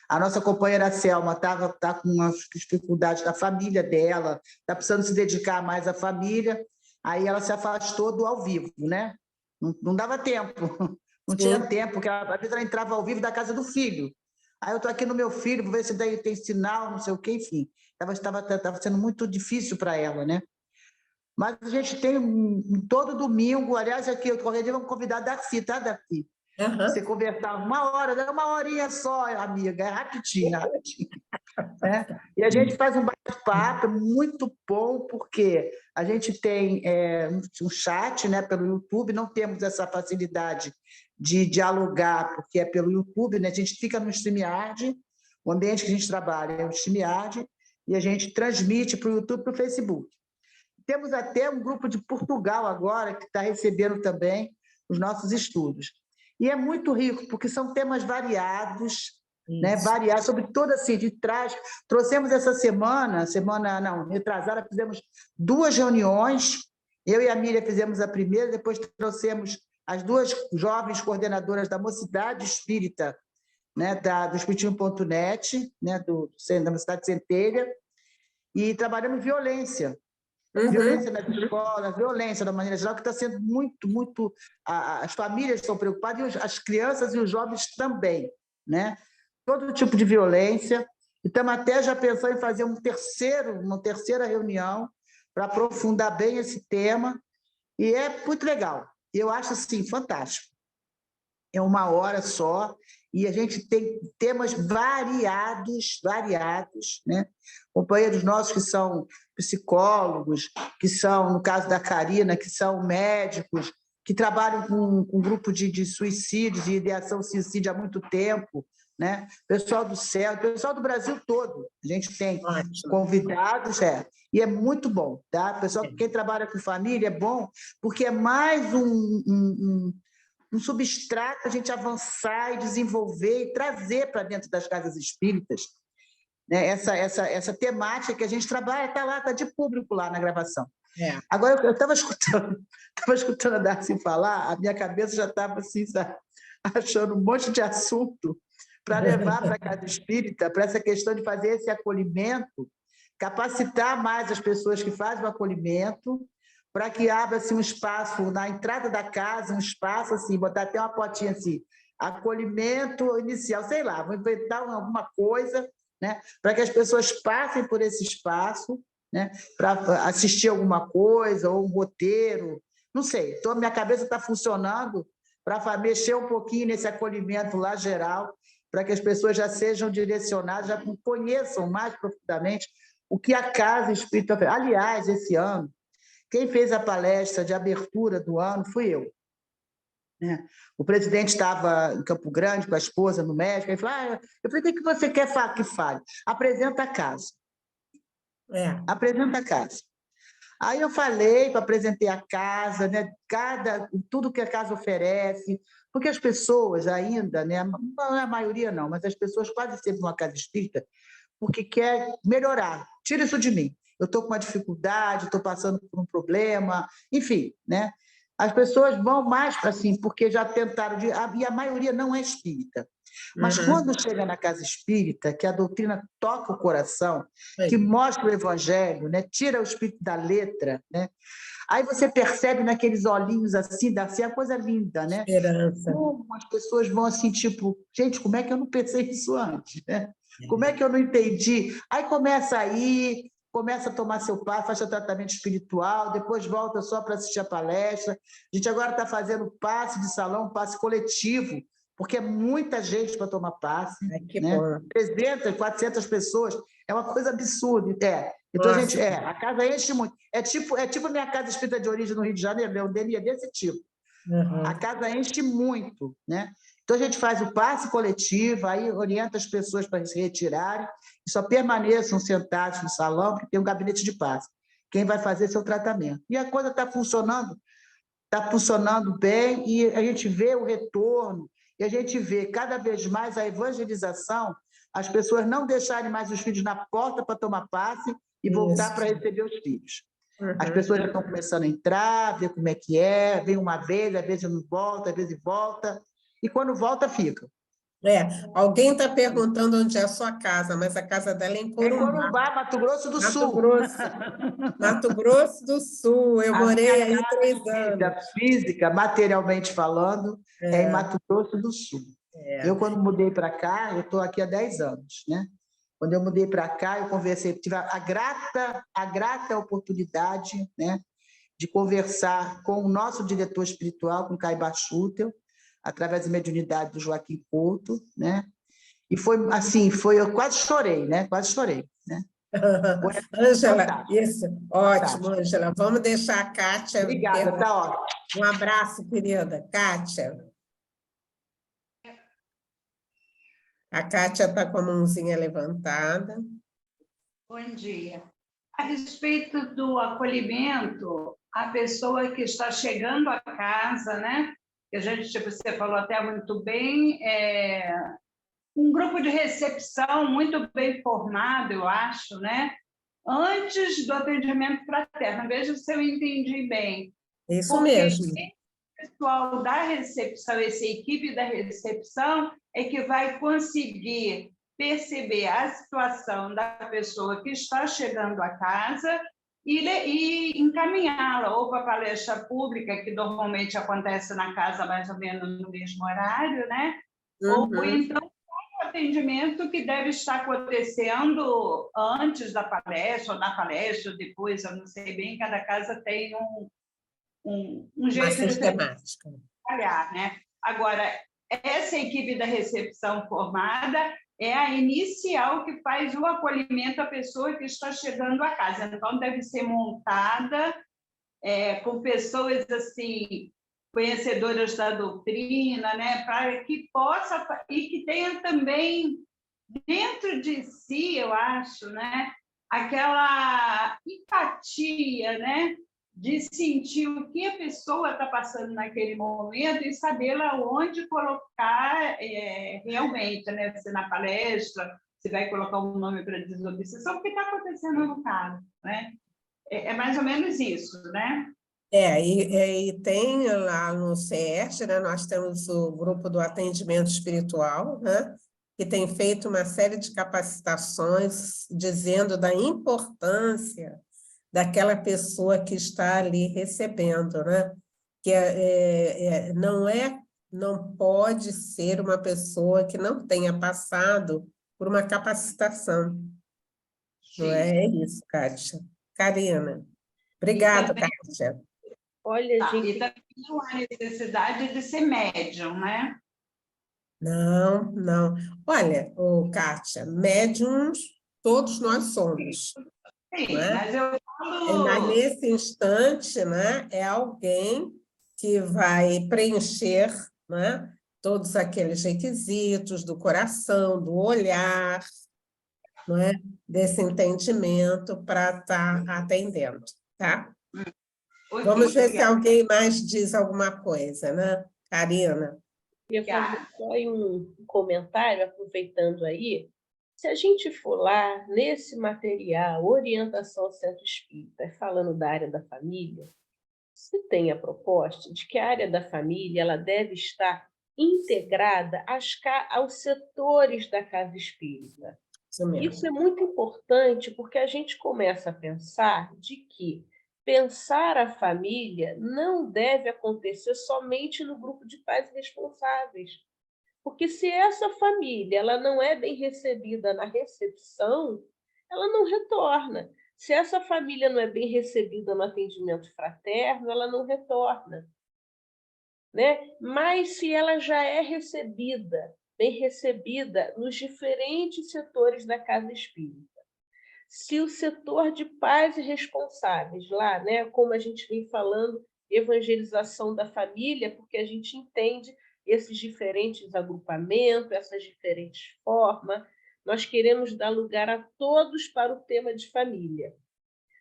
a nossa companheira Selma tá com umas dificuldades da família dela, está precisando se dedicar mais à família, aí ela se afastou do ao vivo, né? Não dava tempo, não tinha tempo, porque às vezes ela entrava ao vivo da casa do filho. Aí eu estou aqui no meu filho, vou ver se daí tem sinal, não sei o quê, enfim. Estava sendo muito difícil para ela, né? Mas a gente tem todo domingo, aliás, aqui, qualquer dia vamos convidar a Darcy, tá, Darcy? Você conversar 1 hora, dá 1 horinha só, amiga, é rapidinho. Né? E a gente faz um bate-papo muito bom, porque a gente tem um chat, né, pelo YouTube, não temos essa facilidade de dialogar, porque é pelo YouTube, né? A gente fica no StreamYard, o ambiente que a gente trabalha é o StreamYard, e a gente transmite para o YouTube e para o Facebook. Temos até um grupo de Portugal agora, que está recebendo também os nossos estudos. E é muito rico, porque são temas variados, né? Variados, sobre toda assim, de trás. Trouxemos essa retrasada, fizemos 2 reuniões, eu e a Mília fizemos a primeira, depois trouxemos as 2 jovens coordenadoras da Mocidade Espírita, né, do Espiritismo.net, né, da Mocidade Centelha, e trabalhamos violência. Violência nas escolas, violência da maneira geral, que está sendo muito... As famílias estão preocupadas, e as crianças e os jovens também, né? Todo tipo de violência. E estamos até já pensando em fazer uma terceira reunião para aprofundar bem esse tema, e é muito legal. Eu acho, assim, fantástico. é 1 hora só, e a gente tem temas variados, né? Companheiros nossos que são psicólogos, que são, no caso da Karina, que são médicos, que trabalham com um grupo de suicídios e ideação suicídio há muito tempo, né? Pessoal do céu, pessoal do Brasil todo. A gente tem convidados, e é muito bom, tá? Pessoal, quem trabalha com família é bom, porque é mais um substrato a gente avançar e desenvolver e trazer para dentro das casas espíritas, né? Essa temática que a gente trabalha, está de público lá na gravação. Agora, eu estava escutando a Darcy falar, a minha cabeça já estava assim, sabe, achando um monte de assunto para levar para a casa espírita, para essa questão de fazer esse acolhimento, capacitar mais as pessoas que fazem o acolhimento, para que abra-se um espaço na entrada da casa, um espaço assim, botar até uma potinha assim, acolhimento inicial, sei lá, vou inventar alguma coisa, né, para que as pessoas passem por esse espaço, né, para assistir alguma coisa, ou um roteiro, não sei. Então, minha cabeça está funcionando para mexer um pouquinho nesse acolhimento lá geral, para que as pessoas já sejam direcionadas, já conheçam mais profundamente o que a Casa Espírita fez. Aliás, esse ano, quem fez a palestra de abertura do ano fui eu. Né? O presidente estava em Campo Grande com a esposa no médico, ele falou, eu falei, o que você quer que fale? Apresenta a casa. Apresenta a casa. Aí eu falei, apresentei a casa, né? Tudo que a casa oferece, porque as pessoas ainda, né? Não é a maioria não, mas as pessoas quase sempre vão à casa espírita porque quer melhorar. Tira isso de mim. Eu estou com uma dificuldade, estou passando por um problema, enfim, né? As pessoas vão mais assim, porque já tentaram, e a maioria não é espírita. Mas quando chega na casa espírita, que a doutrina toca o coração, que mostra o evangelho, né? Tira o espírito da letra, né? Aí você percebe naqueles olhinhos assim, é uma coisa linda, né? Esperança. Como as pessoas vão assim, tipo, gente, como é que eu não pensei nisso antes, né? Como é que eu não entendi? Aí começa a tomar seu passe, faz seu tratamento espiritual, depois volta só para assistir a palestra. A gente agora está fazendo passe de salão, passe coletivo, porque é muita gente para tomar passe. Né? 300, 400 pessoas, é uma coisa absurda. Então, a casa enche muito. É tipo a minha casa espírita de origem no Rio de Janeiro, o DNI é desse tipo. A casa enche muito, né? Então, a gente faz o passe coletivo, aí orienta as pessoas para se retirarem e só permaneçam sentados no salão, porque tem um gabinete de passe. Quem vai fazer seu tratamento. E a coisa está funcionando bem, e a gente vê o retorno, e a gente vê cada vez mais a evangelização, as pessoas não deixarem mais os filhos na porta para tomar passe e voltar para receber os filhos. As pessoas já estão começando a entrar, ver como é que é, vem uma vez, às vezes não volta, às vezes volta, e quando volta, fica. Alguém está perguntando onde é a sua casa, mas a casa dela é em Corumbá. Em Corumbá, Mato Grosso do Sul. Mato Grosso do Sul, eu morei aí 3 anos. Física, materialmente falando, é em Mato Grosso do Sul. Eu, quando mudei para cá, eu estou aqui há 10 anos, né? Quando eu mudei para cá, eu conversei, tive a grata oportunidade, né, de conversar com o nosso diretor espiritual, com o Caiba Schutel, através da mediunidade do Joaquim Couto, né? E foi assim, eu quase chorei, né? Ângela, isso, ótimo, Ângela. Vamos deixar a Kátia. Obrigada, tá ótimo. Um abraço, querida. Kátia. A Kátia está com a mãozinha levantada. Bom dia. A respeito do acolhimento, a pessoa que está chegando à casa, né? Que a gente, você falou até muito bem, um grupo de recepção muito bem formado, eu acho, né? Antes do atendimento fraterno. Veja se eu entendi bem. Isso mesmo. O pessoal da recepção, essa equipe da recepção, é que vai conseguir perceber a situação da pessoa que está chegando à casa e encaminhá-la ou para a palestra pública, que normalmente acontece na casa mais ou menos no mesmo horário, né? Ou então o atendimento que deve estar acontecendo antes da palestra, ou na palestra, ou depois, eu não sei bem, cada casa tem um jeito de trabalhar, né? Agora, essa equipe da recepção formada é a inicial que faz o acolhimento à pessoa que está chegando à casa. Então, deve ser montada com pessoas assim, conhecedoras da doutrina, né, para que possa, e que tenha também dentro de si, eu acho, né, aquela empatia, né, de sentir o que a pessoa está passando naquele momento e sabê-la onde colocar realmente, né, se na palestra, se vai colocar um nome para desobsessão, o que está acontecendo no caso, né? É mais ou menos isso, né? E tem lá no CERT, né, nós temos o grupo do atendimento espiritual, né, que tem feito uma série de capacitações dizendo da importância daquela pessoa que está ali recebendo, né? Que não pode ser uma pessoa que não tenha passado por uma capacitação. Não é isso, Kátia. Karina. Obrigada, Kátia. Olha, gente... E também não há necessidade de ser médium, né? Não, não. Olha, Kátia, médiums todos nós somos. Sim, né? mas eu falo... Mas nesse instante, né, é alguém que vai preencher, né, todos aqueles requisitos do coração, do olhar, né, desse entendimento para estar atendendo, tá? Vamos ver se alguém mais diz alguma coisa, né, Karina? Eu ia fazer só um comentário, aproveitando aí. Se a gente for lá nesse material, Orientação ao Centro Espírita, falando da área da família, se tem a proposta de que a área da família ela deve estar integrada aos setores da casa espírita. Isso é muito importante porque a gente começa a pensar de que pensar a família não deve acontecer somente no grupo de pais responsáveis. Porque se essa família ela não é bem recebida na recepção, ela não retorna. Se essa família não é bem recebida no atendimento fraterno, ela não retorna. Né? Mas se ela já é recebida, bem recebida nos diferentes setores da casa espírita, se o setor de pais e responsáveis lá, né, como a gente vem falando, evangelização da família, porque a gente entende esses diferentes agrupamentos, essas diferentes formas, nós queremos dar lugar a todos para o tema de família.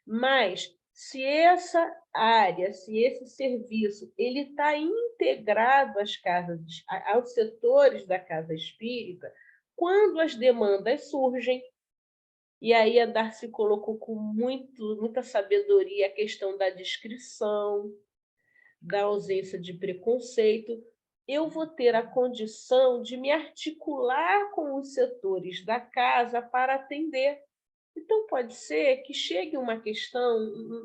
Mas se essa área, se esse serviço, ele está integrado às casas, aos setores da casa espírita, quando as demandas surgem, e aí a Darcy colocou com muita sabedoria a questão da discrição, da ausência de preconceito, eu vou ter a condição de me articular com os setores da casa para atender. Então, pode ser que chegue uma questão,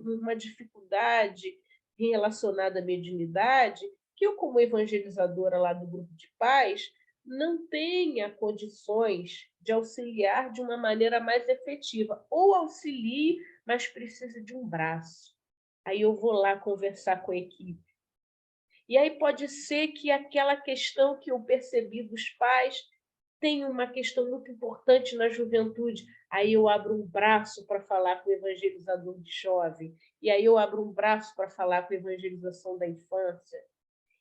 uma dificuldade relacionada à mediunidade, que eu, como evangelizadora lá do grupo de pais, não tenha condições de auxiliar de uma maneira mais efetiva. Ou auxilie, mas precisa de um braço. Aí eu vou lá conversar com a equipe. E aí pode ser que aquela questão que eu percebi dos pais tem uma questão muito importante na juventude. Aí eu abro um braço para falar com o evangelizador de jovem. E aí eu abro um braço para falar com a evangelização da infância.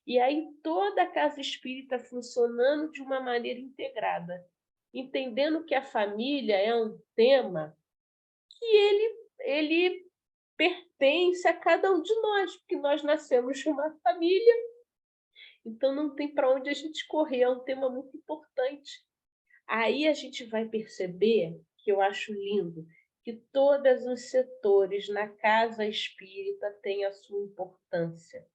E aí toda a casa espírita funcionando de uma maneira integrada, entendendo que a família é um tema que ele pertence a cada um de nós, porque nós nascemos de uma família, então não tem para onde a gente correr, é um tema muito importante. Aí a gente vai perceber, que eu acho lindo, que todos os setores na casa espírita têm a sua importância.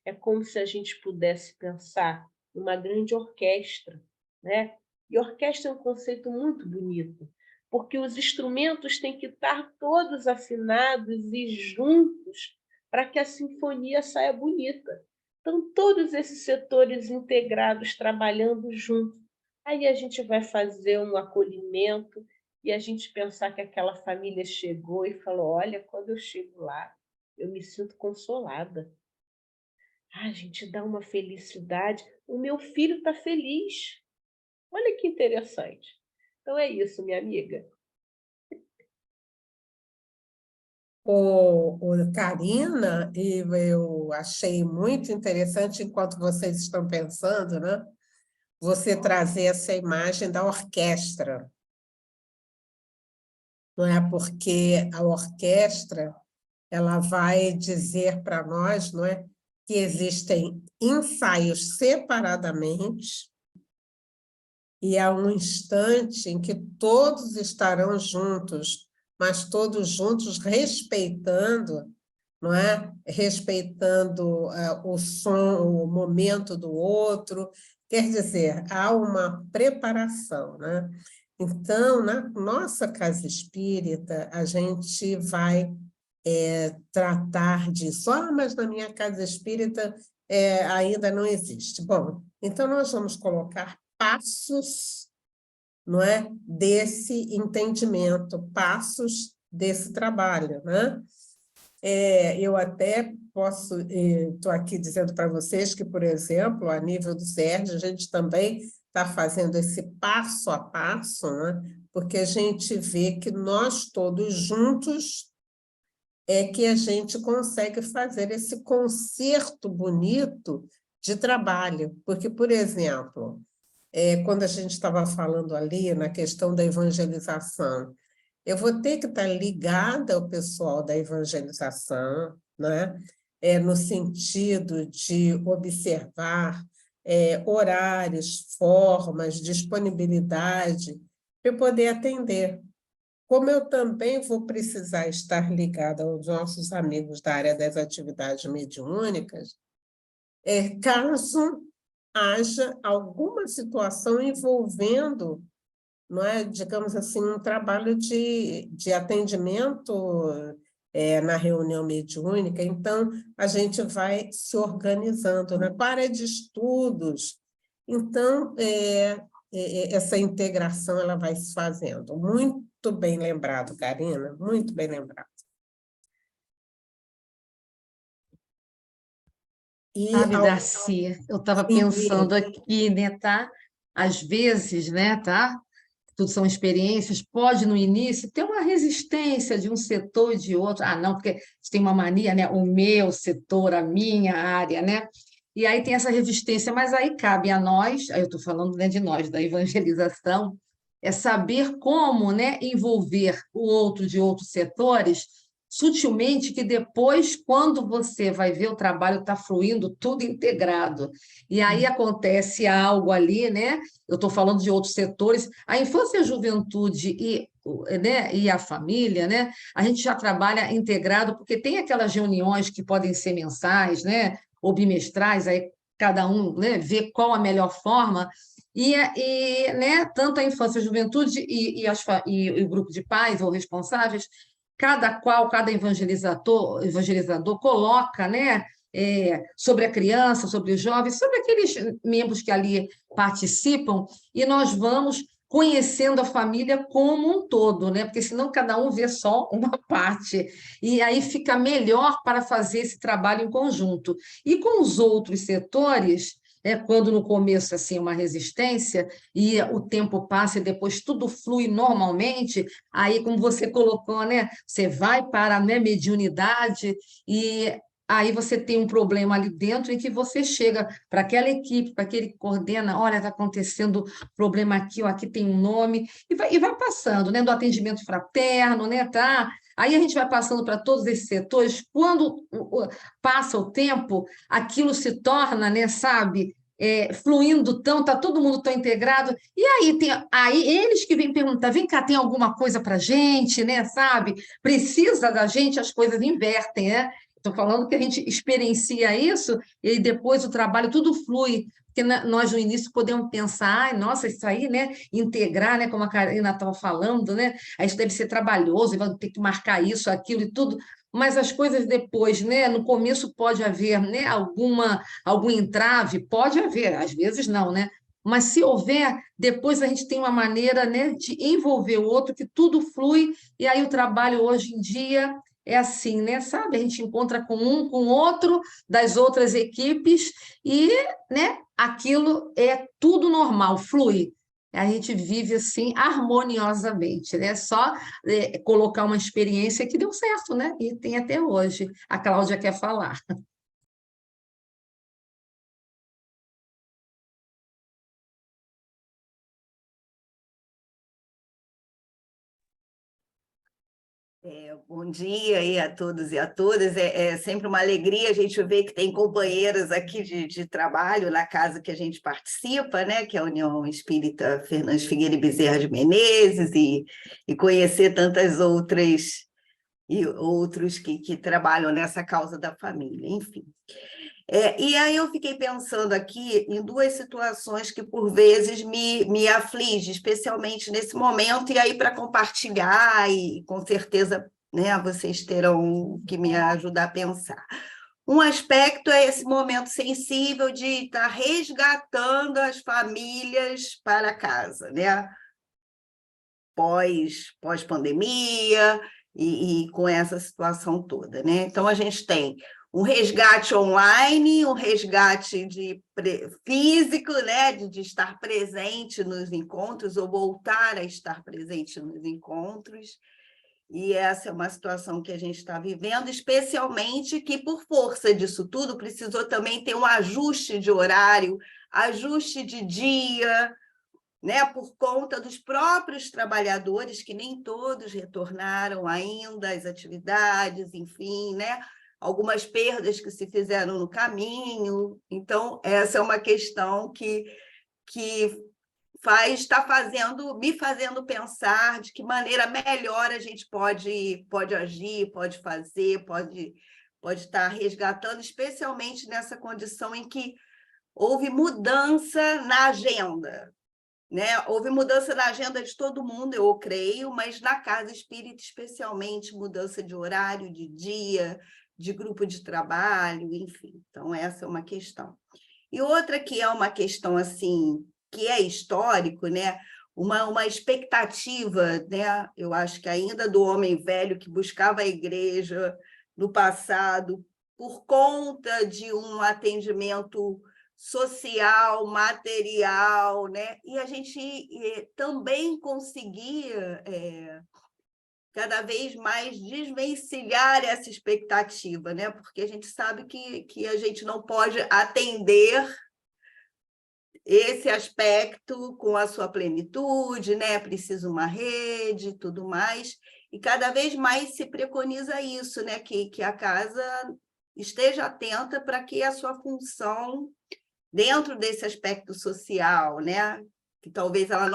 É como se a gente pudesse pensar numa grande orquestra, né? E orquestra é um conceito muito bonito, porque os instrumentos têm que estar todos afinados e juntos para que a sinfonia saia bonita. Então, todos esses setores integrados trabalhando juntos. Aí a gente vai fazer um acolhimento e a gente pensar que aquela família chegou e falou, olha, quando eu chego lá, eu me sinto consolada. a gente dá uma felicidade. O meu filho está feliz. Olha que interessante. Então é isso, minha amiga. Karina, e eu achei muito interessante, enquanto vocês estão pensando, né? Você trazer essa imagem da orquestra. Não é? Porque a orquestra ela vai dizer para nós, não é, que existem ensaios separadamente e há um instante em que todos estarão juntos, mas todos juntos respeitando, não é? Respeitando o som, o momento do outro. Quer dizer, há uma preparação, né? Então, na nossa casa espírita, a gente vai tratar disso. Mas na minha casa espírita ainda não existe. Bom, então nós vamos colocar passos, não é, desse entendimento, passos desse trabalho, né? Eu até posso, estou aqui dizendo para vocês que, por exemplo, a nível do Sérgio, a gente também está fazendo esse passo a passo, né? Porque a gente vê que nós todos juntos é que a gente consegue fazer esse concerto bonito de trabalho. Porque, por exemplo, quando a gente estava falando ali na questão da evangelização, eu vou ter que estar ligada ao pessoal da evangelização, né? No sentido de observar horários, formas, disponibilidade, para eu poder atender. Como eu também vou precisar estar ligada aos nossos amigos da área das atividades mediúnicas, caso haja alguma situação envolvendo, não é, digamos assim, um trabalho de atendimento na reunião mediúnica, então a gente vai se organizando, né? Para área de estudos. Então, essa integração ela vai se fazendo. Muito bem lembrado, Karina, muito bem lembrado. Sabe, Darcy, eu estava pensando aqui, né, tá? Às vezes, né, tá? Tudo são experiências, pode no início ter uma resistência de um setor e de outro. Ah, não, porque tem uma mania, né? O meu setor, a minha área, né? E aí tem essa resistência, mas aí cabe a nós, aí eu estou falando, né, de nós, da evangelização, é saber como, né, envolver o outro de outros setores sutilmente, que depois, quando você vai ver o trabalho está fluindo tudo integrado. E aí acontece algo ali, né? Eu estou falando de outros setores, a infância e a juventude né, e a família, né? A gente já trabalha integrado, porque tem aquelas reuniões que podem ser mensais, né, ou bimestrais, aí cada um, né, vê qual a melhor forma, né, tanto a infância e a juventude e o grupo de pais ou responsáveis, cada evangelizador coloca, né, sobre a criança, sobre os jovens, sobre aqueles membros que ali participam, e nós vamos conhecendo a família como um todo, né? Porque senão cada um vê só uma parte, e aí fica melhor para fazer esse trabalho em conjunto. E com os outros setores, quando no começo assim uma resistência e o tempo passa e depois tudo flui normalmente, aí como você colocou, né, você vai para a mediunidade e aí você tem um problema ali dentro em que você chega para aquela equipe, para aquele que coordena, olha, está acontecendo problema aqui, ó, aqui tem um nome, e vai passando, né, do atendimento fraterno, né, tá? Aí a gente vai passando para todos esses setores, quando passa o tempo, aquilo se torna, né, sabe, fluindo tão, tá todo mundo tão integrado, e aí eles que vêm perguntar, vem cá, tem alguma coisa para gente, né, sabe? Precisa da gente, as coisas invertem, né? Estou falando que a gente experiencia isso e depois o trabalho tudo flui, porque nós no início podemos pensar, ai, nossa, isso aí, né, integrar, né, como a Karina estava falando, né, isso deve ser trabalhoso, vai ter que marcar isso, aquilo e tudo, mas as coisas depois, né, no começo pode haver, né, algum entrave, pode haver, às vezes não, né, mas se houver, depois a gente tem uma maneira, né, de envolver o outro, que tudo flui, e aí o trabalho hoje em dia é assim, né? Sabe? A gente encontra com um, com outro, das outras equipes, e, né, aquilo é tudo normal, flui. A gente vive assim harmoniosamente, né? Só colocar uma experiência que deu certo, né? E tem até hoje. A Cláudia quer falar. Bom dia aí a todos e a todas. É sempre uma alegria a gente ver que tem companheiros aqui de trabalho na casa que a gente participa, né? Que é a União Espírita Fernandes Figueiredo e Bezerra de Menezes, e conhecer tantas outras e outros que trabalham nessa causa da família, enfim. E aí eu fiquei pensando aqui em duas situações que, por vezes, me afligem, especialmente nesse momento, e aí para compartilhar, e com certeza, né, vocês terão que me ajudar a pensar. Um aspecto é esse momento sensível de estar resgatando as famílias para casa, né? Pós-pandemia e com essa situação toda, né? Então, a gente tem um resgate online, um resgate físico, né, de estar presente nos encontros, ou voltar a estar presente nos encontros, e essa é uma situação que a gente está vivendo, especialmente que, por força disso tudo, precisou também ter um ajuste de horário, ajuste de dia, né, por conta dos próprios trabalhadores, que nem todos retornaram ainda às atividades, enfim, né? Algumas perdas que se fizeram no caminho. Então, essa é uma questão que está me fazendo pensar de que maneira melhor a gente pode agir, pode fazer, pode estar resgatando, especialmente nessa condição em que houve mudança na agenda, né? Houve mudança na agenda de todo mundo, eu creio, mas na Casa Espírita, especialmente, mudança de horário, de dia, de grupo de trabalho, enfim. Então, essa é uma questão. E outra que é uma questão assim, que é histórico, né? Uma expectativa, né? Eu acho que ainda do homem velho que buscava a igreja no passado por conta de um atendimento social, material, né? E a gente também conseguia cada vez mais desvencilhar essa expectativa, né? Porque a gente sabe que a gente não pode atender esse aspecto com a sua plenitude, né? Precisa uma rede e tudo mais, e cada vez mais se preconiza isso, né? Que a casa esteja atenta para que a sua função dentro desse aspecto social, né? Que talvez ela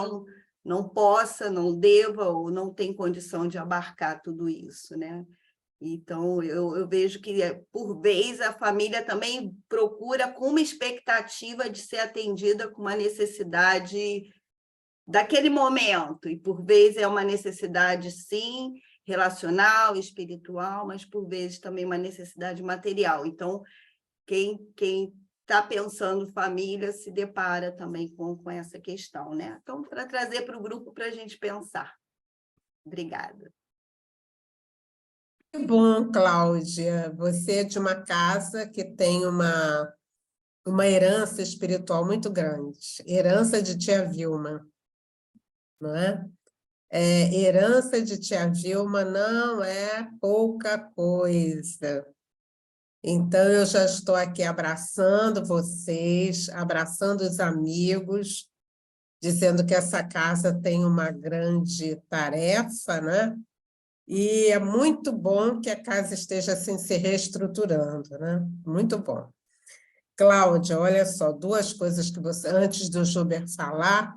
não possa, não deva ou não tenha condição de abarcar tudo isso, né? Então, eu vejo que, por vez, a família também procura com uma expectativa de ser atendida com uma necessidade daquele momento, e, por vez, é uma necessidade, sim, relacional, espiritual, mas, por vezes, também uma necessidade material. Então, quem está pensando família se depara também com essa questão, né? Então, para trazer para o grupo para a gente pensar. Obrigada. Que bom, Cláudia. Você é de uma casa que tem uma herança espiritual muito grande. Herança de tia Vilma, não é? Herança de tia Vilma não é pouca coisa. Então, eu já estou aqui abraçando vocês, abraçando os amigos, dizendo que essa casa tem uma grande tarefa, né? E é muito bom que a casa esteja assim se reestruturando, né? Muito bom. Cláudia, olha só, duas coisas que você, antes do Gilber falar,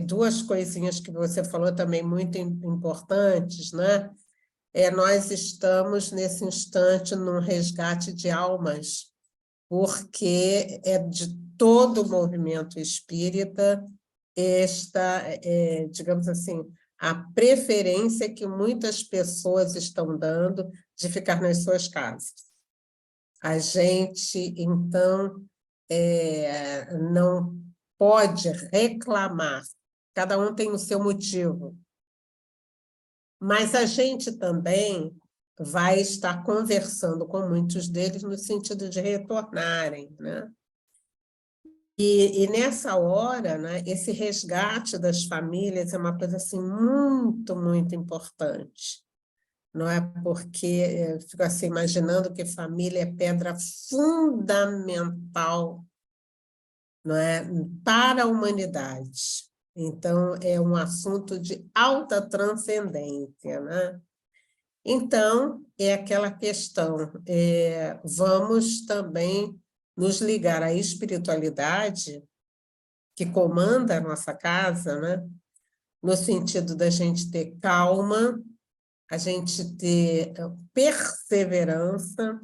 duas coisinhas que você falou também muito importantes, né? Nós estamos, nesse instante, num resgate de almas, porque é de todo o movimento espírita esta, digamos assim, a preferência que muitas pessoas estão dando de ficar nas suas casas. A gente, então, não pode reclamar, cada um tem o seu motivo, mas a gente também vai estar conversando com muitos deles no sentido de retornarem, né? E nessa hora, né, esse resgate das famílias é uma coisa assim, muito, muito importante. Não é porque eu fico assim, imaginando que família é pedra fundamental, não é, para a humanidade. Então, é um assunto de alta transcendência, né? Então, é aquela questão, vamos também nos ligar à espiritualidade que comanda a nossa casa, né? No sentido da gente ter calma, a gente ter perseverança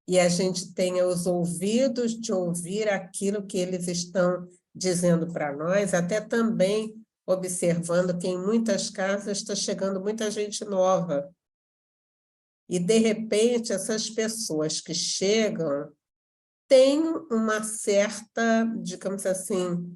e a gente tenha os ouvidos de ouvir aquilo que eles estão dizendo para nós, até também observando que em muitas casas está chegando muita gente nova. E, de repente, essas pessoas que chegam têm uma certa, digamos assim,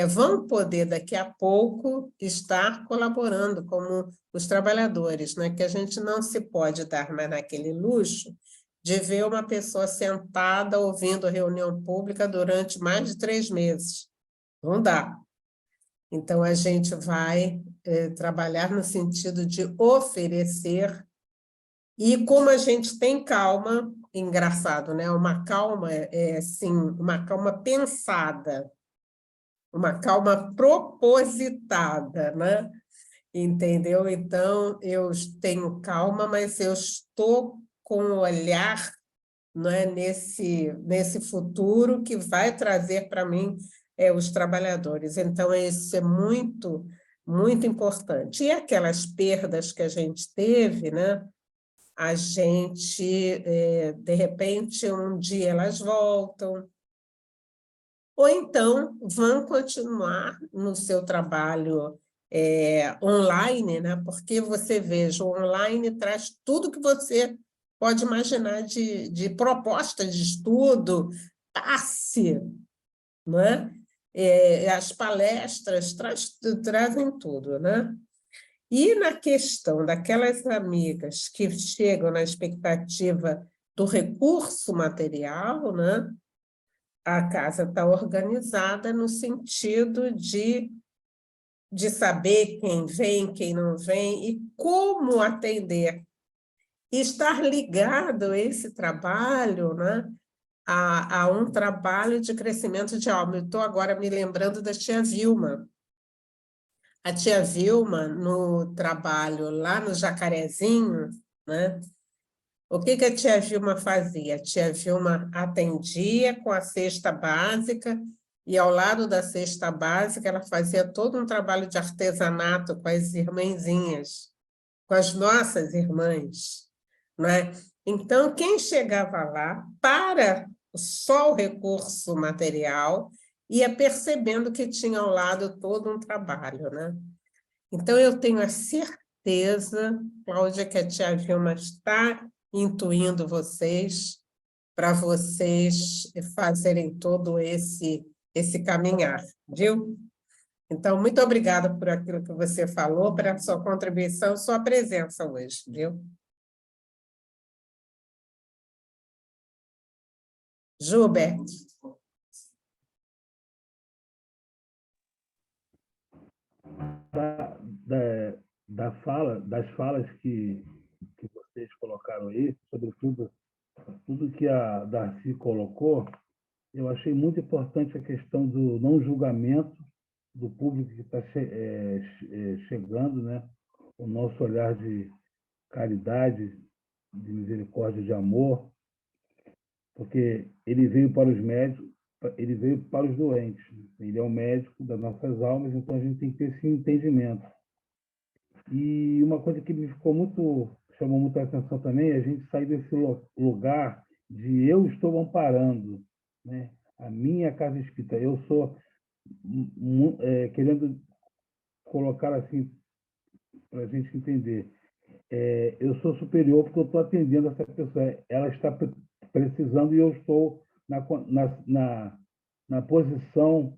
vão poder, daqui a pouco, estar colaborando como os trabalhadores, né? Que a gente não se pode dar mais naquele luxo de ver uma pessoa sentada ouvindo reunião pública durante mais de 3 meses. Não dá. Então, a gente vai trabalhar no sentido de oferecer. E como a gente tem calma, engraçado, né? Uma calma, assim, uma calma pensada, uma calma propositada, né? Entendeu? Então, eu tenho calma, mas eu estou com um olhar, não é, nesse futuro que vai trazer para mim os trabalhadores. Então, isso é muito, muito importante. E aquelas perdas que a gente teve, né? A gente, de repente, um dia elas voltam, ou então vão continuar no seu trabalho online, né? Porque você veja, o online traz tudo que você pode imaginar de proposta de estudo, passe, não é? As palestras trazem tudo, né? E na questão daquelas amigas que chegam na expectativa do recurso material, né? A casa está organizada no sentido de saber quem vem, quem não vem e como atender. E estar ligado a esse trabalho, né? a um trabalho de crescimento de alma. Eu estou agora me lembrando da tia Vilma. A tia Vilma, no trabalho lá no Jacarezinho, né? O que a tia Vilma fazia? A tia Vilma atendia com a cesta básica e, ao lado da cesta básica, ela fazia todo um trabalho de artesanato com as irmãzinhas, com as nossas irmãs, né? Então, quem chegava lá, para só o recurso material, ia percebendo que tinha ao lado todo um trabalho, né? Então, eu tenho a certeza, Cláudia, que a tia Vilma está intuindo vocês para vocês fazerem todo esse caminhar, viu? Então, muito obrigada por aquilo que você falou, pela sua contribuição, sua presença hoje, viu? Gilbert. Das falas que vocês colocaram aí, sobretudo tudo que a Darcy colocou, eu achei muito importante a questão do não julgamento do público que está chegando, né? O nosso olhar de caridade, de misericórdia, de amor, porque ele veio para os médicos, ele veio para os doentes. Ele é o médico das nossas almas, então a gente tem que ter esse entendimento. E uma coisa que me chamou muito a atenção também é a gente sair desse lugar de eu estou amparando, né? A minha casa espírita. Eu sou querendo colocar assim para a gente entender. Eu sou superior porque eu estou atendendo essa pessoa. Ela está precisando e eu estou na posição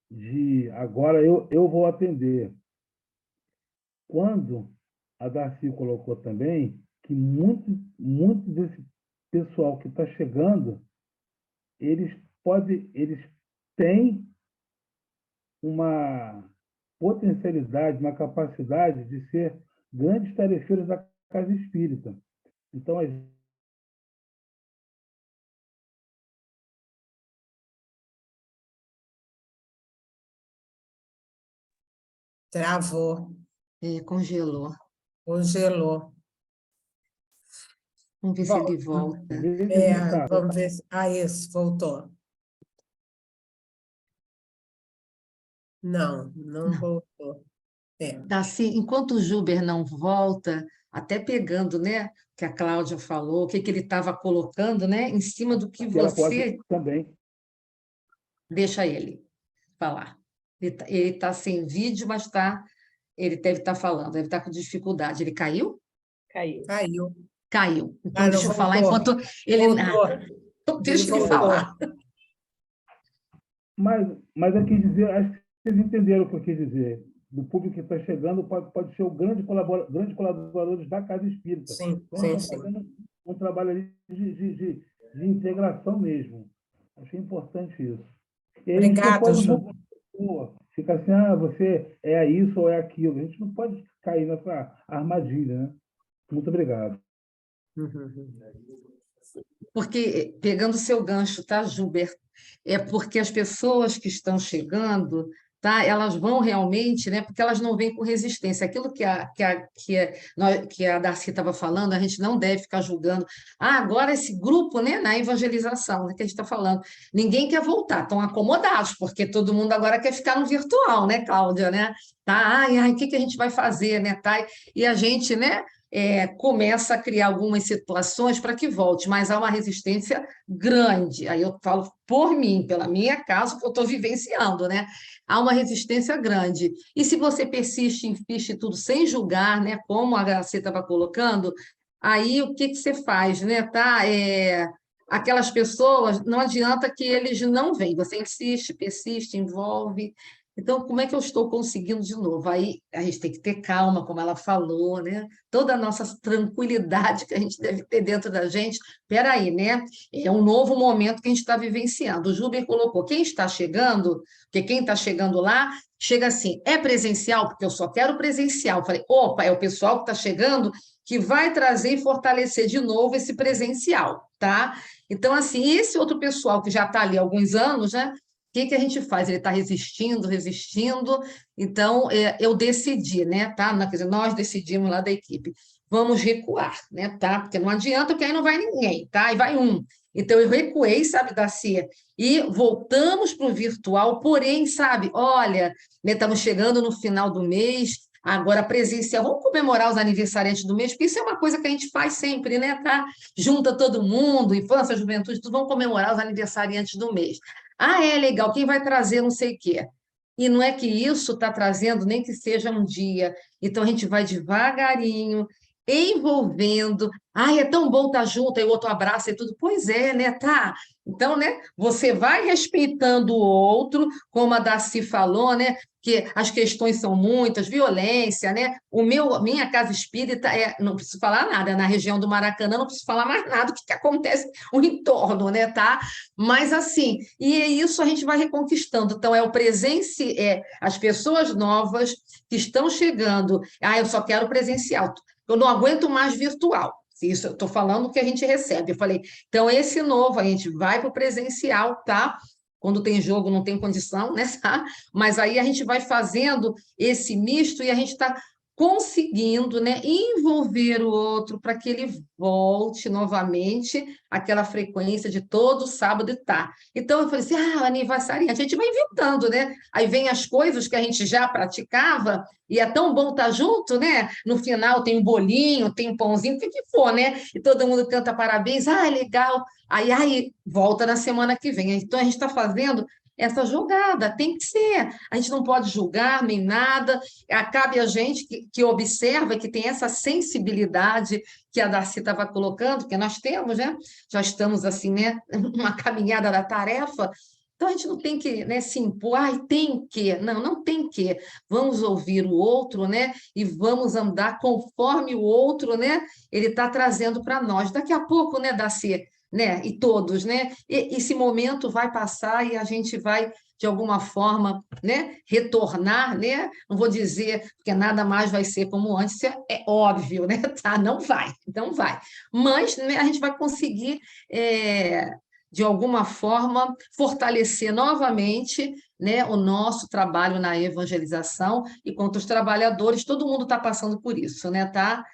de agora eu vou atender. Quando a Darcy colocou também que muito desse pessoal que está chegando, eles têm uma potencialidade, uma capacidade de ser grandes tarefeiros da casa espírita. Então, Travou, Congelou. congelou. Vamos ver se Bom, ele volta. vamos ver se... isso, voltou. Não Não. voltou. Darcy, enquanto o Juber não volta, até pegando, né, que a Cláudia falou, o que ele estava colocando, né, em cima do que ela pode você... também. Deixa ele falar. Ele tá sem vídeo, mas ele deve estar falando, deve estar com dificuldade. Ele caiu? Caiu. Caiu. Então, não, deixa eu falar voltou. enquanto ele... Voltou. Deixa ele voltou. falar. Mas eu quis dizer, acho que vocês entenderam o que eu quis dizer. Do público que está chegando pode ser o grandes colaboradores da Casa Espírita. Sim, então, sim, nós estamos fazendo um trabalho ali de integração mesmo. Achei importante isso. E aí, Obrigada, a gente não Ju. pode ficar assim, você é isso ou é aquilo. A gente não pode cair nessa armadilha, né? Muito obrigado. Porque, pegando o seu gancho, tá, Gilberto? É porque as pessoas que estão chegando, tá, elas vão realmente, né, porque elas não vêm com resistência. Aquilo que a Darcy estava falando, a gente não deve ficar julgando. Agora esse grupo, né, na evangelização, que a gente está falando, ninguém quer voltar, estão acomodados, porque todo mundo agora quer ficar no virtual, né, Cláudia, né? Tá, o que a gente vai fazer, né, tá? E a gente, né, começa a criar algumas situações para que volte, mas há uma resistência grande. Aí eu falo por mim, pela minha casa, que eu estou vivenciando, né? Há uma resistência grande. E se você persiste, insiste tudo sem julgar, né? Como a Gracia estava colocando, aí o que você faz, né? Tá? Aquelas pessoas, não adianta que eles não vêm, você insiste, persiste, envolve. Então, como é que eu estou conseguindo de novo? Aí a gente tem que ter calma, como ela falou, né? Toda a nossa tranquilidade que a gente deve ter dentro da gente. Espera aí, né? É um novo momento que a gente está vivenciando. O Juber colocou, quem está chegando, porque quem está chegando lá, chega assim, é presencial? Porque eu só quero presencial. Eu falei, opa, é o pessoal que está chegando que vai trazer e fortalecer de novo esse presencial, tá? Então, assim, esse outro pessoal que já está ali há alguns anos, né? O que a gente faz? Ele está resistindo, então eu decidi, né, tá? Quer dizer, nós decidimos lá da equipe, vamos recuar, né, tá? Porque não adianta, porque aí não vai ninguém, tá? E vai um. Então eu recuei, sabe, Dacia, e voltamos para o virtual, porém, sabe, olha, né, estamos chegando no final do mês, agora presencial, vamos comemorar os aniversariantes do mês, porque isso é uma coisa que a gente faz sempre, né, tá? Junta todo mundo, infância, juventude, tudo, vamos comemorar os aniversariantes do mês. Ah, é legal, quem vai trazer não sei o quê. E não é que isso está trazendo, nem que seja um dia. Então, a gente vai devagarinho, envolvendo. Ai, é tão bom estar junto, aí o outro abraça e tudo. Pois é, né? Tá. Então, né? Você vai respeitando o outro, como a Darcy falou, né? Que as questões são muitas, violência, né? Minha casa espírita não preciso falar nada, na região do Maracanã, não preciso falar mais nada do que acontece no entorno, né? Tá? Mas assim, e isso a gente vai reconquistando. Então, é o presença, as pessoas novas que estão chegando. Ah, eu só quero presencial, eu não aguento mais virtual. Isso eu estou falando que a gente recebe. Eu falei, então, esse novo, a gente vai para o presencial, tá? Quando tem jogo, não tem condição, né? Tá? Mas aí a gente vai fazendo esse misto e a gente está conseguindo, né, envolver o outro para que ele volte novamente àquela frequência de todo sábado e tá. Então, eu falei assim, aniversariante, a gente vai inventando, né? Aí vem as coisas que a gente já praticava, e é tão bom estar junto, né? No final tem um bolinho, tem um pãozinho, o que for, né? E todo mundo canta parabéns, legal. Aí volta na semana que vem. Então, a gente está fazendo essa jogada, tem que ser. A gente não pode julgar nem nada, cabe a gente que observa, que tem essa sensibilidade que a Darcy estava colocando, que nós temos, né? Já estamos assim, né? Uma caminhada da tarefa. Então, a gente não tem que, né, se impor, ai, tem que. Não, não tem que. Vamos ouvir o outro, né, e vamos andar conforme o outro, né, ele está trazendo para nós. Daqui a pouco, né, Darcy, né, e todos, né, esse momento vai passar e a gente vai, de alguma forma, né, retornar, né, não vou dizer que nada mais vai ser como antes, isso é óbvio, né, tá? Não vai, não vai. Mas, né, a gente vai conseguir, de alguma forma, fortalecer novamente, né, o nosso trabalho na evangelização, e quanto os trabalhadores, todo mundo está passando por isso, né, tá?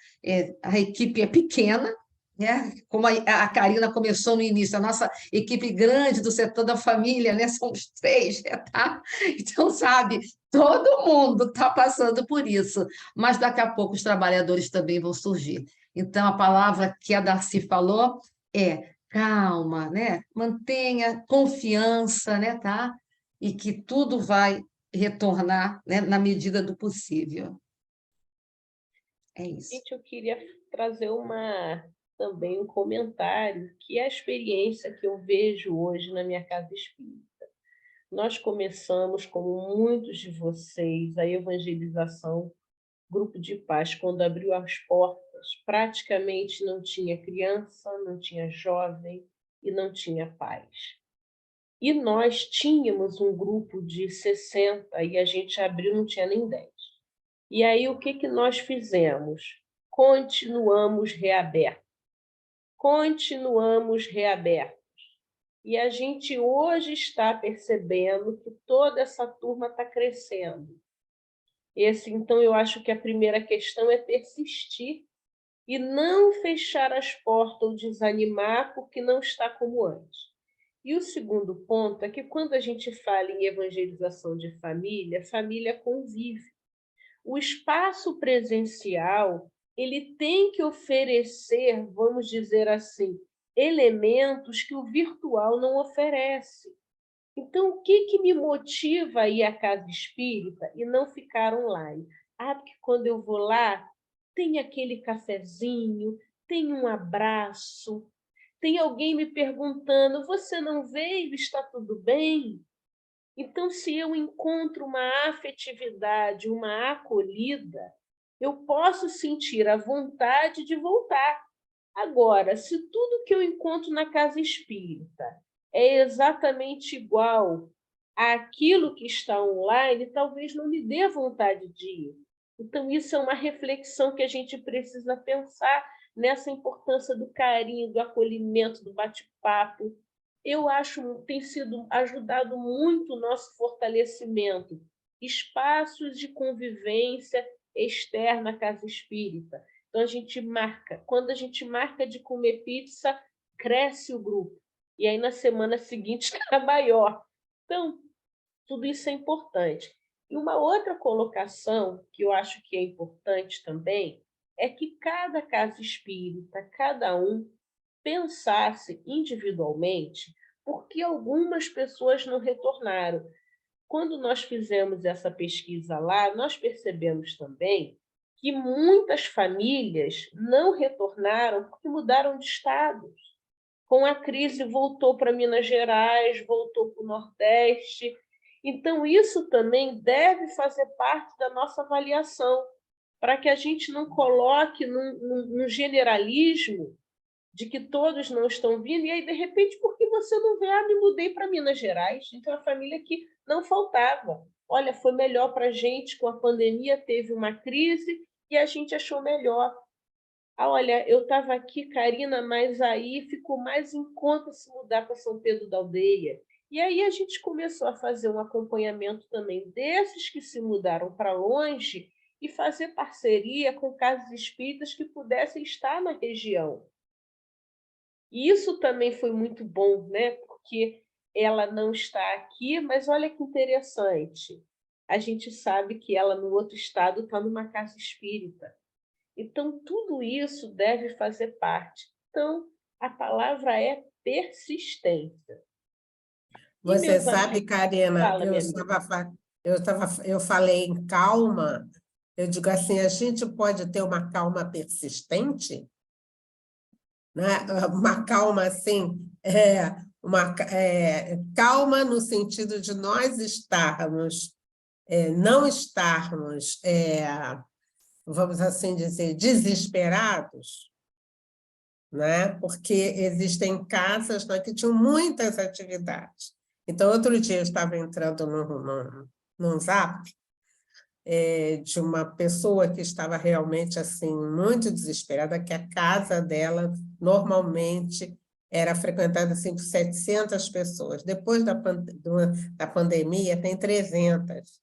A equipe é pequena, né? Como a Karina começou no início, a nossa equipe grande do setor da família, né? Somos 3, né? Tá? Então, sabe, todo mundo está passando por isso, mas daqui a pouco os trabalhadores também vão surgir. Então, a palavra que a Darcy falou é calma, né? Mantenha confiança, né? Tá? E que tudo vai retornar, né? Na medida do possível. É isso. Gente, eu queria trazer também um comentário, que é a experiência que eu vejo hoje na minha casa espírita. Nós começamos, como muitos de vocês, a evangelização Grupo de Paz, quando abriu as portas, praticamente não tinha criança, não tinha jovem e não tinha pais. E nós tínhamos um grupo de 60 e a gente abriu, não tinha nem 10. E aí o que nós fizemos? Continuamos reabertos. E a gente hoje está percebendo que toda essa turma está crescendo. Então, eu acho que a primeira questão é persistir e não fechar as portas ou desanimar porque não está como antes. E o segundo ponto é que quando a gente fala em evangelização de família, família convive. O espaço presencial, ele tem que oferecer, vamos dizer assim, elementos que o virtual não oferece. Então, o que me motiva a ir à casa espírita e não ficar online? Porque quando eu vou lá, tem aquele cafezinho, tem um abraço, tem alguém me perguntando, você não veio, está tudo bem? Então, se eu encontro uma afetividade, uma acolhida, eu posso sentir a vontade de voltar. Agora, se tudo que eu encontro na casa espírita é exatamente igual àquilo que está online, talvez não me dê vontade de ir. Então, isso é uma reflexão que a gente precisa pensar nessa importância do carinho, do acolhimento, do bate-papo. Eu acho que tem ajudado muito o nosso fortalecimento, espaços de convivência externa à casa espírita. Então, quando a gente marca de comer pizza, cresce o grupo. E aí, na semana seguinte, está maior. Então, tudo isso é importante. E uma outra colocação que eu acho que é importante também é que cada casa espírita, cada um, pensasse individualmente por que algumas pessoas não retornaram. Quando nós fizemos essa pesquisa lá, nós percebemos também que muitas famílias não retornaram porque mudaram de estado. Com a crise, voltou para Minas Gerais, voltou para o Nordeste. Então, isso também deve fazer parte da nossa avaliação, para que a gente não coloque num generalismo de que todos não estão vindo, e aí, de repente, por que você não vê? Me mudei para Minas Gerais. Então, a família que não faltava. Olha, foi melhor para a gente com a pandemia, teve uma crise e a gente achou melhor. Olha, eu estava aqui, Karina, mas aí ficou mais em conta se mudar para São Pedro da Aldeia. E aí a gente começou a fazer um acompanhamento também desses que se mudaram para longe e fazer parceria com casas espíritas que pudessem estar na região. E isso também foi muito bom, né? Porque ela não está aqui, mas olha que interessante. A gente sabe que ela, no outro estado, está numa casa espírita. Então, tudo isso deve fazer parte. Então, a palavra é persistência. Você sabe, Karina, Fala, eu falei em calma, eu digo assim, a gente pode ter uma calma persistente? Né? Uma calma assim, calma no sentido de nós estarmos, não estarmos, vamos assim dizer, desesperados, né? Porque existem casas, né, que tinham muitas atividades. Então, outro dia eu estava entrando num Zap de uma pessoa que estava realmente assim muito desesperada, que a casa dela normalmente era frequentada assim, por 700 pessoas. Depois da pandemia, tem 300.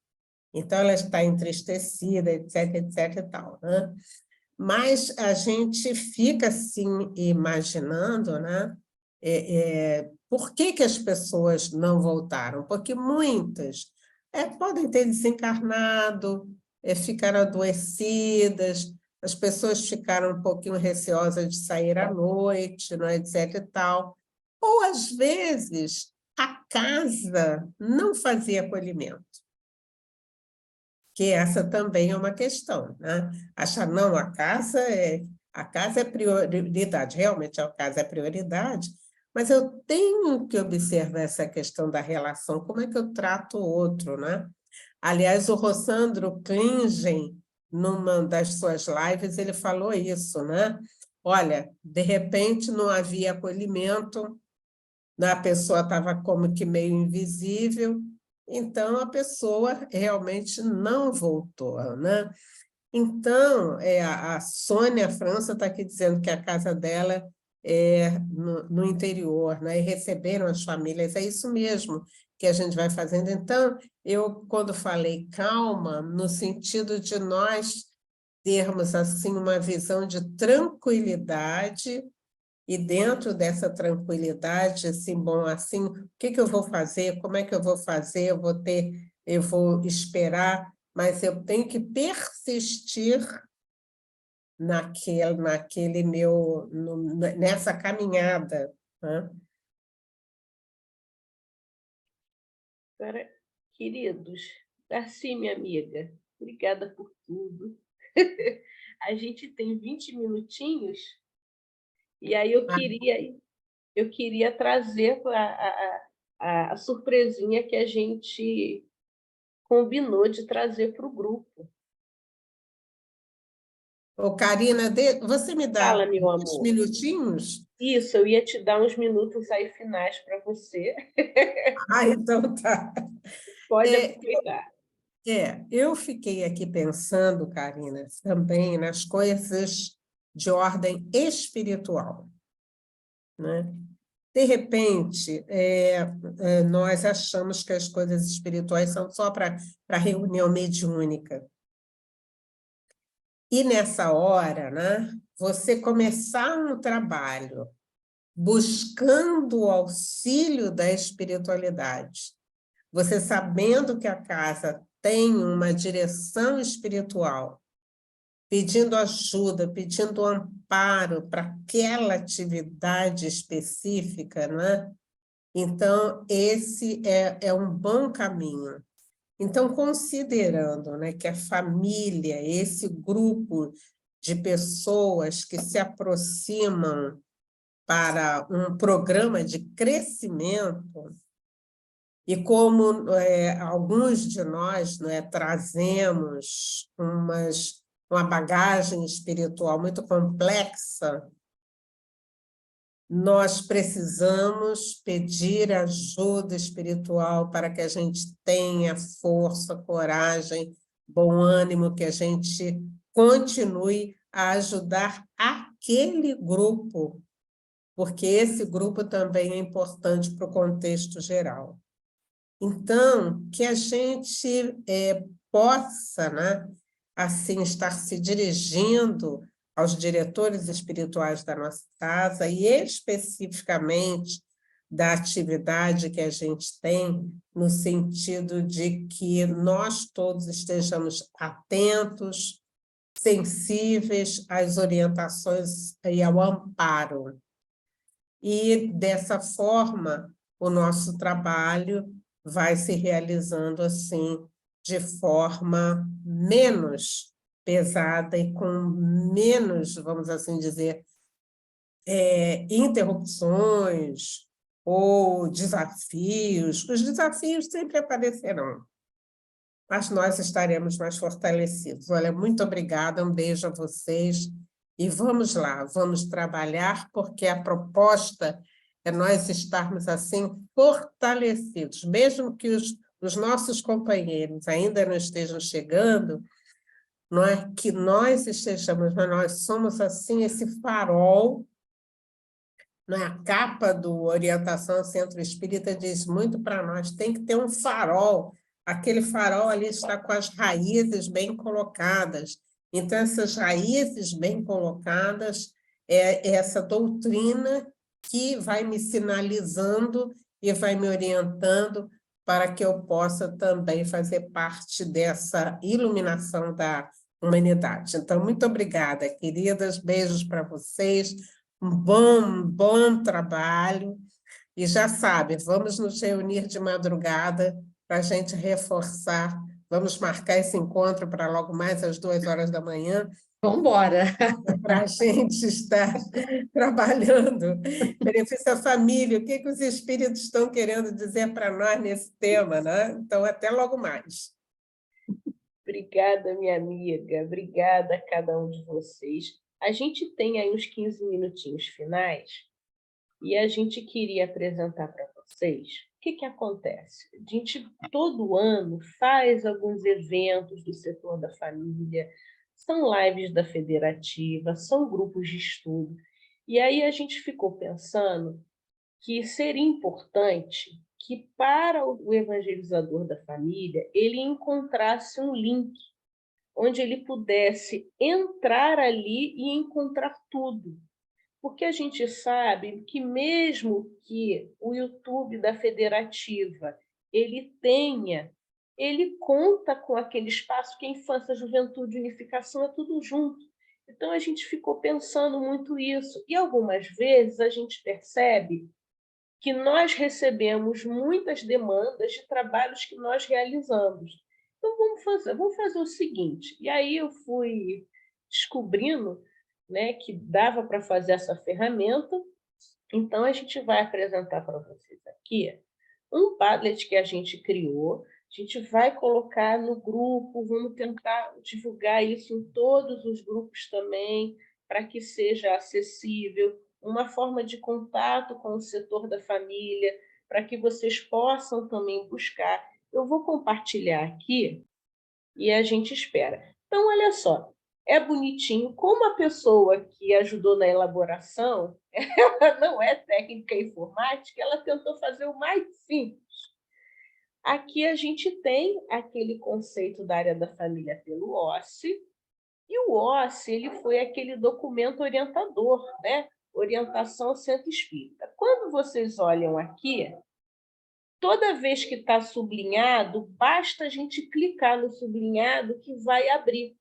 Então, ela está entristecida, etc, etc e tal, né? Mas a gente fica assim imaginando, né? Por que as pessoas não voltaram? Porque muitas podem ter desencarnado, ficaram adoecidas, as pessoas ficaram um pouquinho receosas de sair à noite, não é, etc. e tal. Ou, às vezes, a casa não fazia acolhimento. Que essa também é uma questão, né? Achar, não, a casa é prioridade, realmente a casa é prioridade, mas eu tenho que observar essa questão da relação, como é que eu trato o outro, né? Aliás, o Rossandro Klingen, numa das suas lives, ele falou isso, né? Olha, de repente não havia acolhimento, a pessoa estava como que meio invisível, então a pessoa realmente não voltou, né? Então, a Sônia França está aqui dizendo que a casa dela é no interior, né? E receberam as famílias, é isso mesmo que a gente vai fazendo. Então, eu, quando falei calma, no sentido de nós termos assim uma visão de tranquilidade, e dentro dessa tranquilidade, assim, bom, assim, o que eu vou fazer? Como é que eu vou fazer? Eu vou esperar, mas eu tenho que persistir nessa caminhada, né? Agora, queridos, Darcy, minha amiga, obrigada por tudo. A gente tem 20 minutinhos, e aí eu queria trazer a surpresinha que a gente combinou de trazer para o grupo. Ô, Karina, você me dá Fala, meu uns amor. minutinhos? Isso, eu ia te dar uns minutos aí finais para você. Então tá. Pode aproveitar. Eu fiquei aqui pensando, Karina, também nas coisas de ordem espiritual, né? De repente, nós achamos que as coisas espirituais são só para reunião mediúnica. E nessa hora, né, você começar um trabalho buscando o auxílio da espiritualidade, você sabendo que a casa tem uma direção espiritual, pedindo ajuda, pedindo amparo para aquela atividade específica, né? Então, esse é um bom caminho. Então, considerando, né, que a família, esse grupo de pessoas que se aproximam para um programa de crescimento, e como alguns de nós, né, trazemos uma bagagem espiritual muito complexa, nós precisamos pedir ajuda espiritual para que a gente tenha força, coragem, bom ânimo, que a gente continue a ajudar aquele grupo, porque esse grupo também é importante para o contexto geral. Então, que a gente possa, né, assim, estar se dirigindo aos diretores espirituais da nossa casa e especificamente da atividade que a gente tem, no sentido de que nós todos estejamos atentos, sensíveis às orientações e ao amparo. E, dessa forma, o nosso trabalho vai se realizando assim, de forma menos pesada e com menos, vamos assim dizer, interrupções ou desafios. Os desafios sempre aparecerão, mas nós estaremos mais fortalecidos. Olha, muito obrigada, um beijo a vocês, e vamos lá, vamos trabalhar, porque a proposta é nós estarmos assim fortalecidos, mesmo que os nossos companheiros ainda não estejam chegando, não é que nós estejamos, mas nós somos assim esse farol, não é? A capa do Orientação Centro Espírita diz muito para nós, tem que ter um farol, aquele farol ali está com as raízes bem colocadas. Então, essas raízes bem colocadas é essa doutrina que vai me sinalizando e vai me orientando para que eu possa também fazer parte dessa iluminação da humanidade. Então, muito obrigada, queridas, beijos para vocês, um bom trabalho, e já sabe, vamos nos reunir de madrugada para a gente reforçar, vamos marcar esse encontro para logo mais às 2h da manhã, Vamos embora. para a gente estar trabalhando, benefício à família, o que os espíritos estão querendo dizer para nós nesse tema, né? Então, até logo mais. Obrigada, minha amiga, obrigada a cada um de vocês. A gente tem aí uns 15 minutinhos finais e a gente queria apresentar para vocês o que acontece. A gente, todo ano, faz alguns eventos do setor da família, são lives da federativa, são grupos de estudo. E aí a gente ficou pensando que seria importante que, para o evangelizador da família, ele encontrasse um link onde ele pudesse entrar ali e encontrar tudo. Porque a gente sabe que mesmo que o YouTube da Federativa ele conta com aquele espaço que a infância, juventude e unificação é tudo junto. Então, a gente ficou pensando muito isso. E algumas vezes a gente percebe que nós recebemos muitas demandas de trabalhos que nós realizamos. Então, vamos fazer o seguinte. E aí eu fui descobrindo, né, que dava para fazer essa ferramenta. Então, a gente vai apresentar para vocês aqui um Padlet que a gente criou. A gente vai colocar no grupo, vamos tentar divulgar isso em todos os grupos também, para que seja acessível, uma forma de contato com o setor da família, para que vocês possam também buscar. Eu vou compartilhar aqui e a gente espera. Então, olha só, é bonitinho. Como a pessoa que ajudou na elaboração, ela não é técnica informática, ela tentou fazer o mais simples. Aqui a gente tem aquele conceito da área da família pelo OSCE, e o OSCE ele foi aquele documento orientador, né? Orientação Centro Espírita. Quando vocês olham aqui, toda vez que está sublinhado, basta a gente clicar no sublinhado que vai abrir.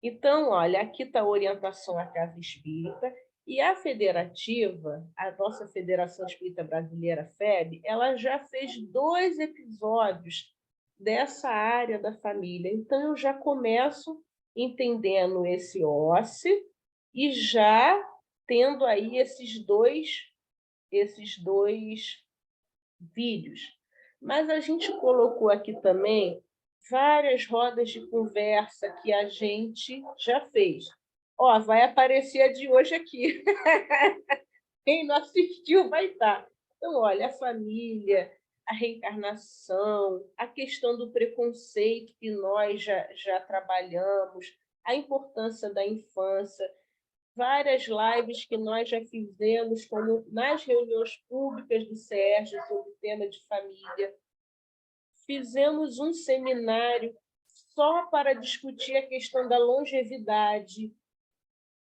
Então, olha, aqui está a orientação à Casa Espírita, e a federativa, a nossa Federação Espírita Brasileira, FEB, ela já fez 2 episódios dessa área da família. Então, eu já começo entendendo esse OSCE e já tendo aí esses dois vídeos. Mas a gente colocou aqui também várias rodas de conversa que a gente já fez. Ó, vai aparecer a de hoje aqui. Quem não assistiu vai estar. Então, olha, a família, a reencarnação, a questão do preconceito que nós já trabalhamos, a importância da infância, várias lives que nós já fizemos, como nas reuniões públicas do SERJ sobre o tema de família. Fizemos um seminário só para discutir a questão da longevidade,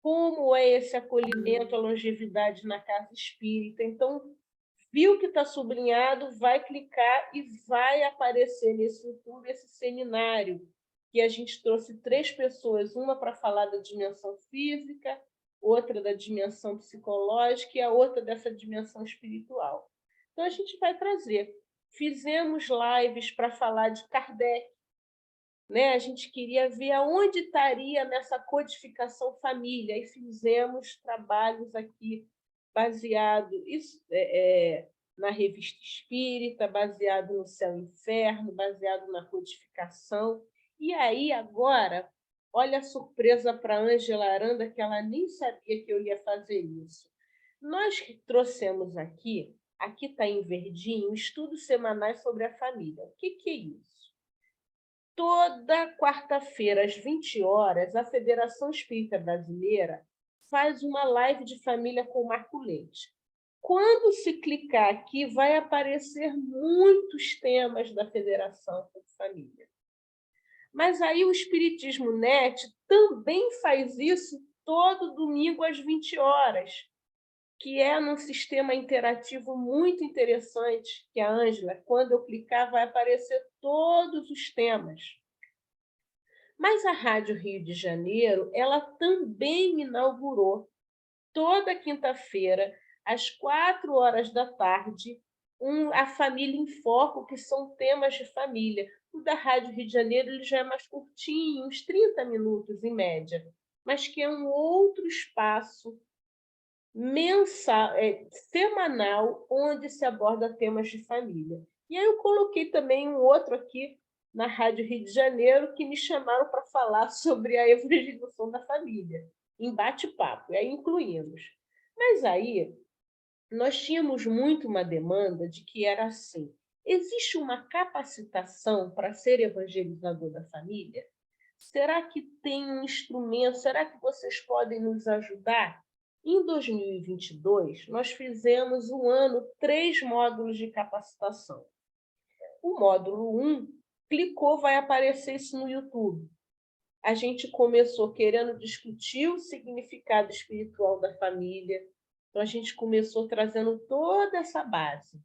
como é esse acolhimento à longevidade na casa espírita. Então, viu que está sublinhado, vai clicar e vai aparecer nesse YouTube esse seminário, que a gente trouxe 3 pessoas, uma para falar da dimensão física, outra da dimensão psicológica e a outra dessa dimensão espiritual. Então, a gente vai trazer. Fizemos lives para falar de Kardec, né? A gente queria ver aonde estaria nessa codificação família, e fizemos trabalhos aqui baseado na Revista Espírita, baseado no Céu e Inferno, baseado na codificação. E aí, agora, olha a surpresa para a Ângela Aranda, que ela nem sabia que eu ia fazer isso. Nós trouxemos aqui está em verdinho, estudos semanais sobre a família. O que é isso? Toda quarta-feira, às 20 horas, a Federação Espírita Brasileira faz uma live de família com o Marco Leite. Quando se clicar aqui, vai aparecer muitos temas da Federação sobre Família. Mas aí o Espiritismo Net também faz isso todo domingo às 20 horas, que é num sistema interativo muito interessante, que a Ângela, quando eu clicar, vai aparecer todos os temas. Mas a Rádio Rio de Janeiro, ela também inaugurou, toda quinta-feira, às 4 horas da tarde, a Família em Foco, que são temas de família. O da Rádio Rio de Janeiro ele já é mais curtinho, uns 30 minutos em média, mas que é um outro espaço semanal, onde se aborda temas de família. E aí eu coloquei também um outro aqui na Rádio Rio de Janeiro, que me chamaram para falar sobre a evangelização da família, em bate-papo, e aí incluímos. Mas aí nós tínhamos muito uma demanda de que era assim: existe uma capacitação para ser evangelizador da família? Será que tem um instrumento? Será que vocês podem nos ajudar? Em 2022, nós fizemos 3 módulos de capacitação. O módulo 1, clicou, vai aparecer isso no YouTube. A gente começou querendo discutir o significado espiritual da família, então a gente começou trazendo toda essa base.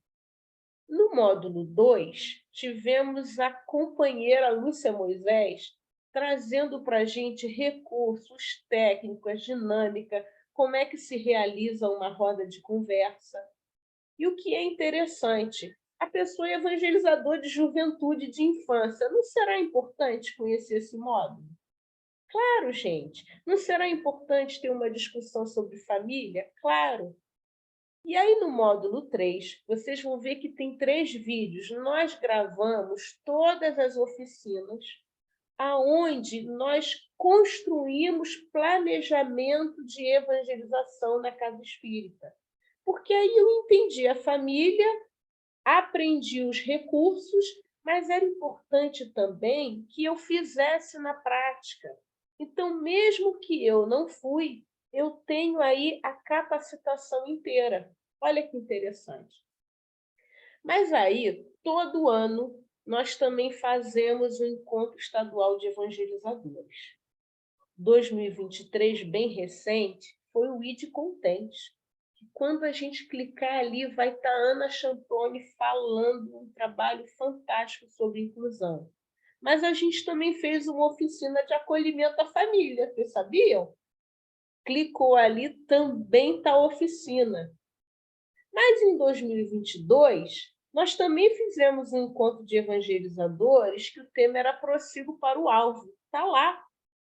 No módulo 2, tivemos a companheira Lúcia Moisés trazendo para a gente recursos técnicos, dinâmica, como é que se realiza uma roda de conversa. E o que é interessante, a pessoa evangelizadora de juventude e de infância, não será importante conhecer esse módulo? Claro, gente. Não será importante ter uma discussão sobre família? Claro. E aí, no módulo 3, vocês vão ver que tem 3 vídeos. Nós gravamos todas as oficinas aonde nós construímos planejamento de evangelização na casa espírita. Porque aí eu entendi a família, aprendi os recursos, mas era importante também que eu fizesse na prática. Então, mesmo que eu não fui, eu tenho aí a capacitação inteira. Olha que interessante. Mas aí, todo ano, nós também fazemos o Encontro Estadual de Evangelizadores. 2023, bem recente, foi o ID Contente. Quando a gente clicar ali, vai estar a Ana Champone falando um trabalho fantástico sobre inclusão. Mas a gente também fez uma oficina de acolhimento à família, vocês sabiam? Clicou ali, também está a oficina. Mas em 2022, nós também fizemos um encontro de evangelizadores que o tema era Prossigo para o Alvo. Está lá.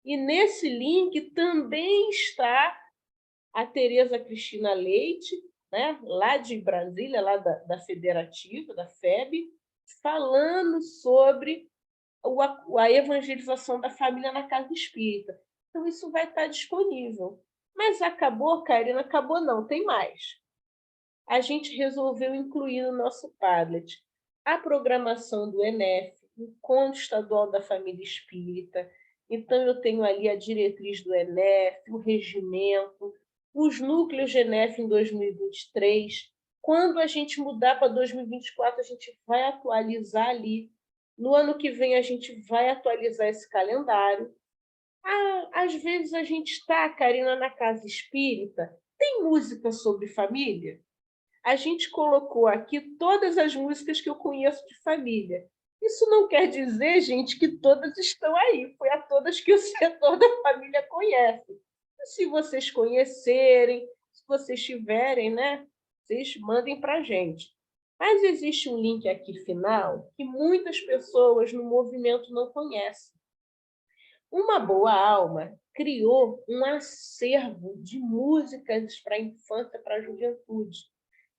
E nesse link também está a Tereza Cristina Leite, né, lá de Brasília, lá da Federativa, da FEB, falando sobre a evangelização da família na casa espírita. Então, isso vai estar disponível. Mas acabou, Karina? Acabou não, tem mais. A gente resolveu incluir no nosso Padlet a programação do ENEF, o Encontro Estadual da Família Espírita. Então, eu tenho ali a diretriz do ENEF, o regimento, os núcleos de ENEF em 2023. Quando a gente mudar para 2024, a gente vai atualizar ali. No ano que vem, a gente vai atualizar esse calendário. Às vezes, a gente está, Karina, na casa espírita, tem música sobre família? A gente colocou aqui todas as músicas que eu conheço de família. Isso não quer dizer, gente, que todas estão aí. Foi a todas que o setor da família conhece. E se vocês conhecerem, se vocês tiverem, né, vocês mandem para a gente. Mas existe um link aqui final que muitas pessoas no movimento não conhecem. Uma boa alma criou um acervo de músicas para a infância, para a juventude.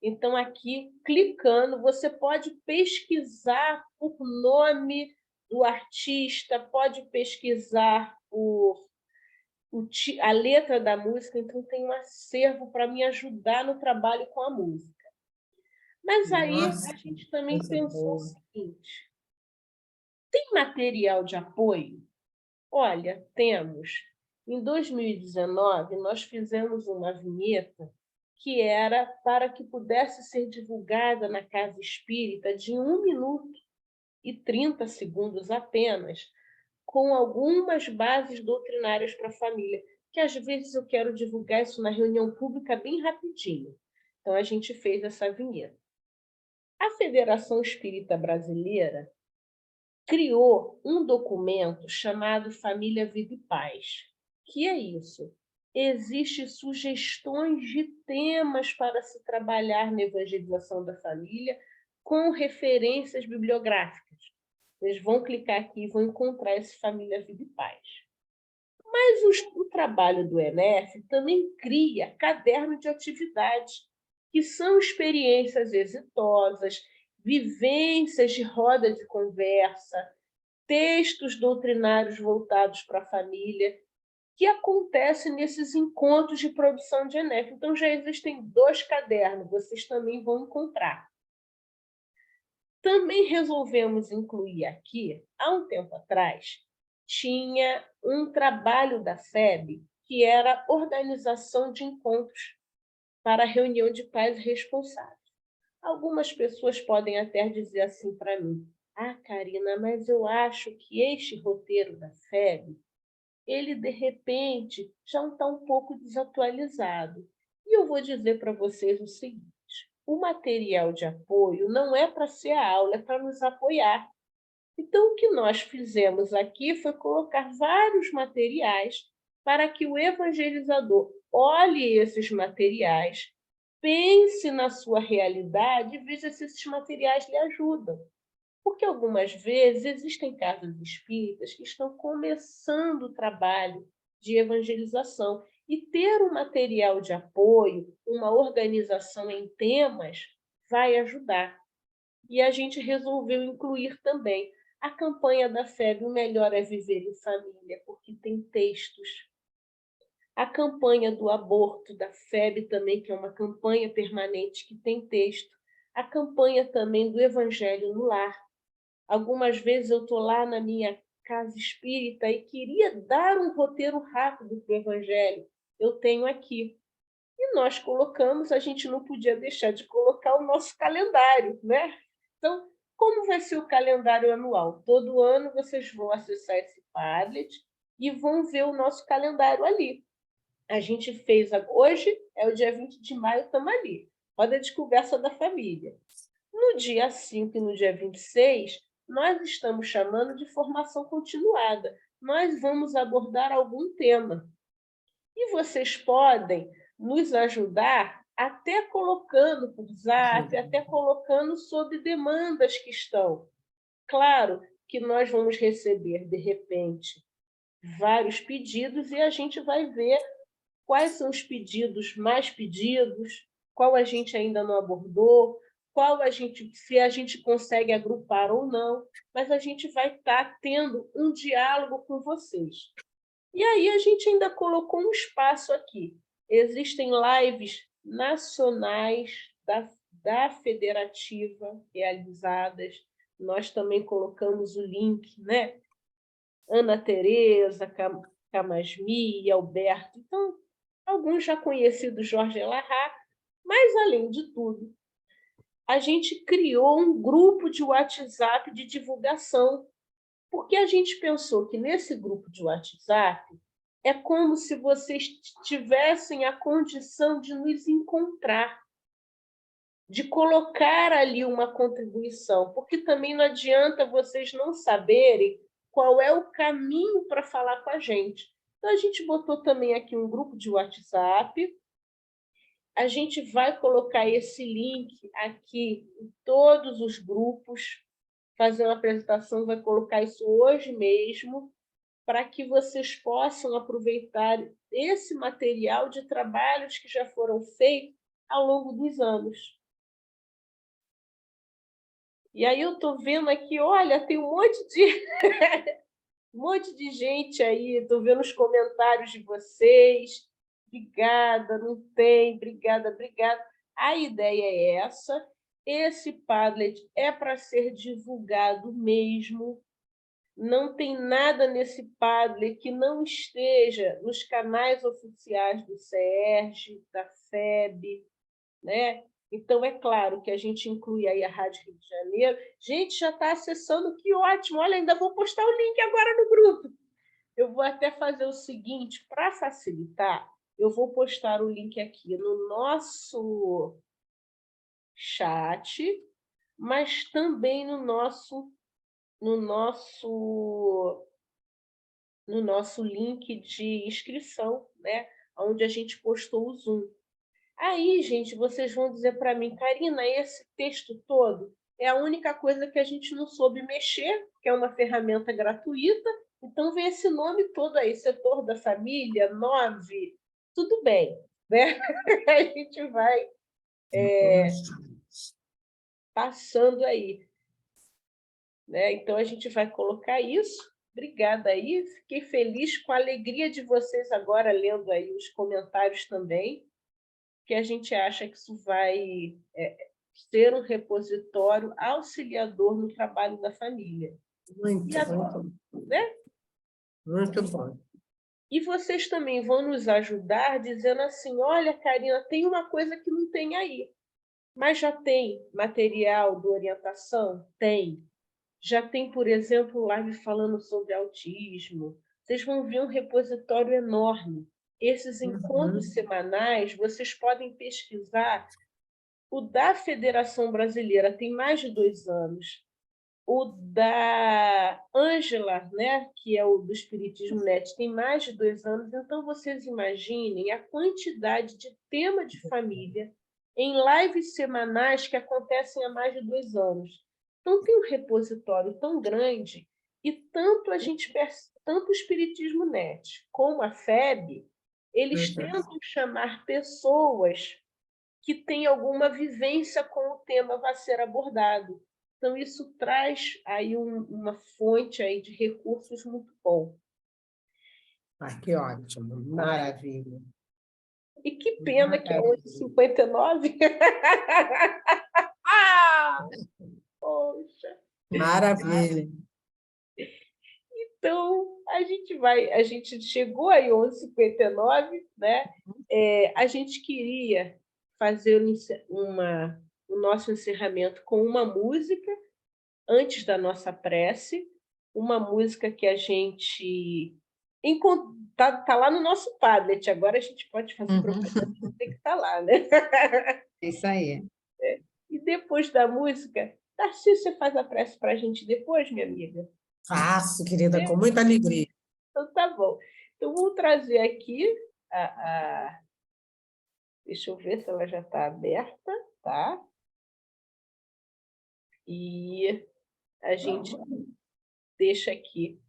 Então, aqui, clicando, você pode pesquisar por nome do artista, pode pesquisar por a letra da música, então tem um acervo para me ajudar no trabalho com a música. Mas aí Nossa, a gente também coisa pensou o boa. seguinte: tem material de apoio? Olha, temos. Em 2019, nós fizemos uma vinheta que era para que pudesse ser divulgada na Casa Espírita de 1 minuto e 30 segundos apenas, com algumas bases doutrinárias para a família, que às vezes eu quero divulgar isso na reunião pública bem rapidinho. Então, a gente fez essa vinheta. A Federação Espírita Brasileira criou um documento chamado Família, Vida e Paz. Que é isso? Existem sugestões de temas para se trabalhar na evangelização da família com referências bibliográficas. Vocês vão clicar aqui e vão encontrar esse Família, Vida e Paz. Mas o trabalho do ENEF também cria caderno de atividades, que são experiências exitosas, vivências de roda de conversa, textos doutrinários voltados para a família, que acontecem nesses encontros de produção de ENEF. Então, já existem 2 cadernos, vocês também vão encontrar. Também resolvemos incluir aqui, há um tempo atrás, tinha um trabalho da FEB, que era organização de encontros para reunião de pais responsáveis. Algumas pessoas podem até dizer assim para mim: ah, Karina, mas eu acho que este roteiro da FEB, ele, de repente, já está um pouco desatualizado. E eu vou dizer para vocês o seguinte: o material de apoio não é para ser a aula, é para nos apoiar. Então, o que nós fizemos aqui foi colocar vários materiais para que o evangelizador olhe esses materiais, pense na sua realidade e veja se esses materiais lhe ajudam. Porque algumas vezes existem casas espíritas que estão começando o trabalho de evangelização e ter um material de apoio, uma organização em temas, vai ajudar. E a gente resolveu incluir também a campanha da FEB, O Melhor é Viver em Família, porque tem textos. A campanha do aborto da FEB também, que é uma campanha permanente que tem texto. A campanha também do Evangelho no Lar. Algumas vezes eu estou lá na minha casa espírita e queria dar um roteiro rápido para o Evangelho. Eu tenho aqui. E nós colocamos, a gente não podia deixar de colocar o nosso calendário, né? Então, como vai ser o calendário anual? Todo ano vocês vão acessar esse Padlet e vão ver o nosso calendário ali. A gente fez, hoje é o dia 20 de maio, estamos ali. Roda de conversa da família. No dia 5 e no dia 26, nós estamos chamando de formação continuada. Nós vamos abordar algum tema. E vocês podem nos ajudar até colocando por Zap, até colocando sob demandas que estão. Claro que nós vamos receber, de repente, vários pedidos e a gente vai ver quais são os pedidos mais pedidos, qual a gente ainda não abordou, se a gente consegue agrupar ou não, mas a gente vai estar tendo um diálogo com vocês. E aí a gente ainda colocou um espaço aqui. Existem lives nacionais da Federativa realizadas. Nós também colocamos o link, né? Ana Tereza, Camasmi, Alberto. Então, alguns já conhecidos, Jorge Elahá, mas, além de tudo, a gente criou um grupo de WhatsApp de divulgação, porque a gente pensou que nesse grupo de WhatsApp é como se vocês tivessem a condição de nos encontrar, de colocar ali uma contribuição, porque também não adianta vocês não saberem qual é o caminho para falar com a gente. Então, a gente botou também aqui um grupo de WhatsApp. A gente vai colocar esse link aqui em todos os grupos, fazer uma apresentação, vai colocar isso hoje mesmo, para que vocês possam aproveitar esse material de trabalhos que já foram feitos ao longo dos anos. E aí eu estou vendo aqui, olha, tem um monte de gente aí, estou vendo os comentários de vocês. Obrigada, não tem, obrigada. A ideia é essa. Esse Padlet é para ser divulgado mesmo. Não tem nada nesse Padlet que não esteja nos canais oficiais do CERJ, da FEB, né? Então, é claro que a gente inclui aí a Rádio Rio de Janeiro. Gente, já está acessando, que ótimo! Olha, ainda vou postar o link agora no grupo. Eu vou até fazer o seguinte, para facilitar, eu vou postar o link aqui no nosso chat, mas também no nosso link de inscrição, né? Onde a gente postou o Zoom. Aí, gente, vocês vão dizer para mim, Karina, esse texto todo é a única coisa que a gente não soube mexer, que é uma ferramenta gratuita, então vem esse nome todo aí, setor da família, 9, tudo bem, né? A gente vai passando aí, né? Então, a gente vai colocar isso. Obrigada aí, fiquei feliz com a alegria de vocês agora, lendo aí os comentários também, que a gente acha que isso vai ser um repositório auxiliador no trabalho da família. Muito bom. Né? Muito bom. E vocês também vão nos ajudar dizendo assim, olha, Karina, tem uma coisa que não tem aí, mas já tem material de orientação? Tem. Já tem, por exemplo, live falando sobre autismo. Vocês vão ver um repositório enorme. Esses encontros semanais, vocês podem pesquisar. O da Federação Brasileira tem mais de 2 anos. O da Ângela, né, que é o do Espiritismo Net, tem mais de 2 anos. Então, vocês imaginem a quantidade de tema de família em lives semanais que acontecem há mais de 2 anos. Então, tem um repositório tão grande e tanto o Espiritismo Net como a FEB, eles tentam chamar pessoas que têm alguma vivência com o tema a ser abordado. Então, isso traz aí uma fonte aí de recursos muito bom. Que ótimo, maravilha. E que pena que é 8h59. Poxa! Maravilha. Então, a gente chegou aí 11h59, né? A gente queria fazer o nosso encerramento com uma música, antes da nossa prece, uma música que a gente está lá no nosso Padlet, agora a gente pode fazer propaganda, tem que estar lá, né? Isso aí. E depois da música, Darcy, você faz a prece para a gente depois, minha amiga? Faço, querida, com muita alegria. Então, tá bom. Então, vou trazer aqui Deixa eu ver se ela já está aberta, tá? E a gente deixa aqui.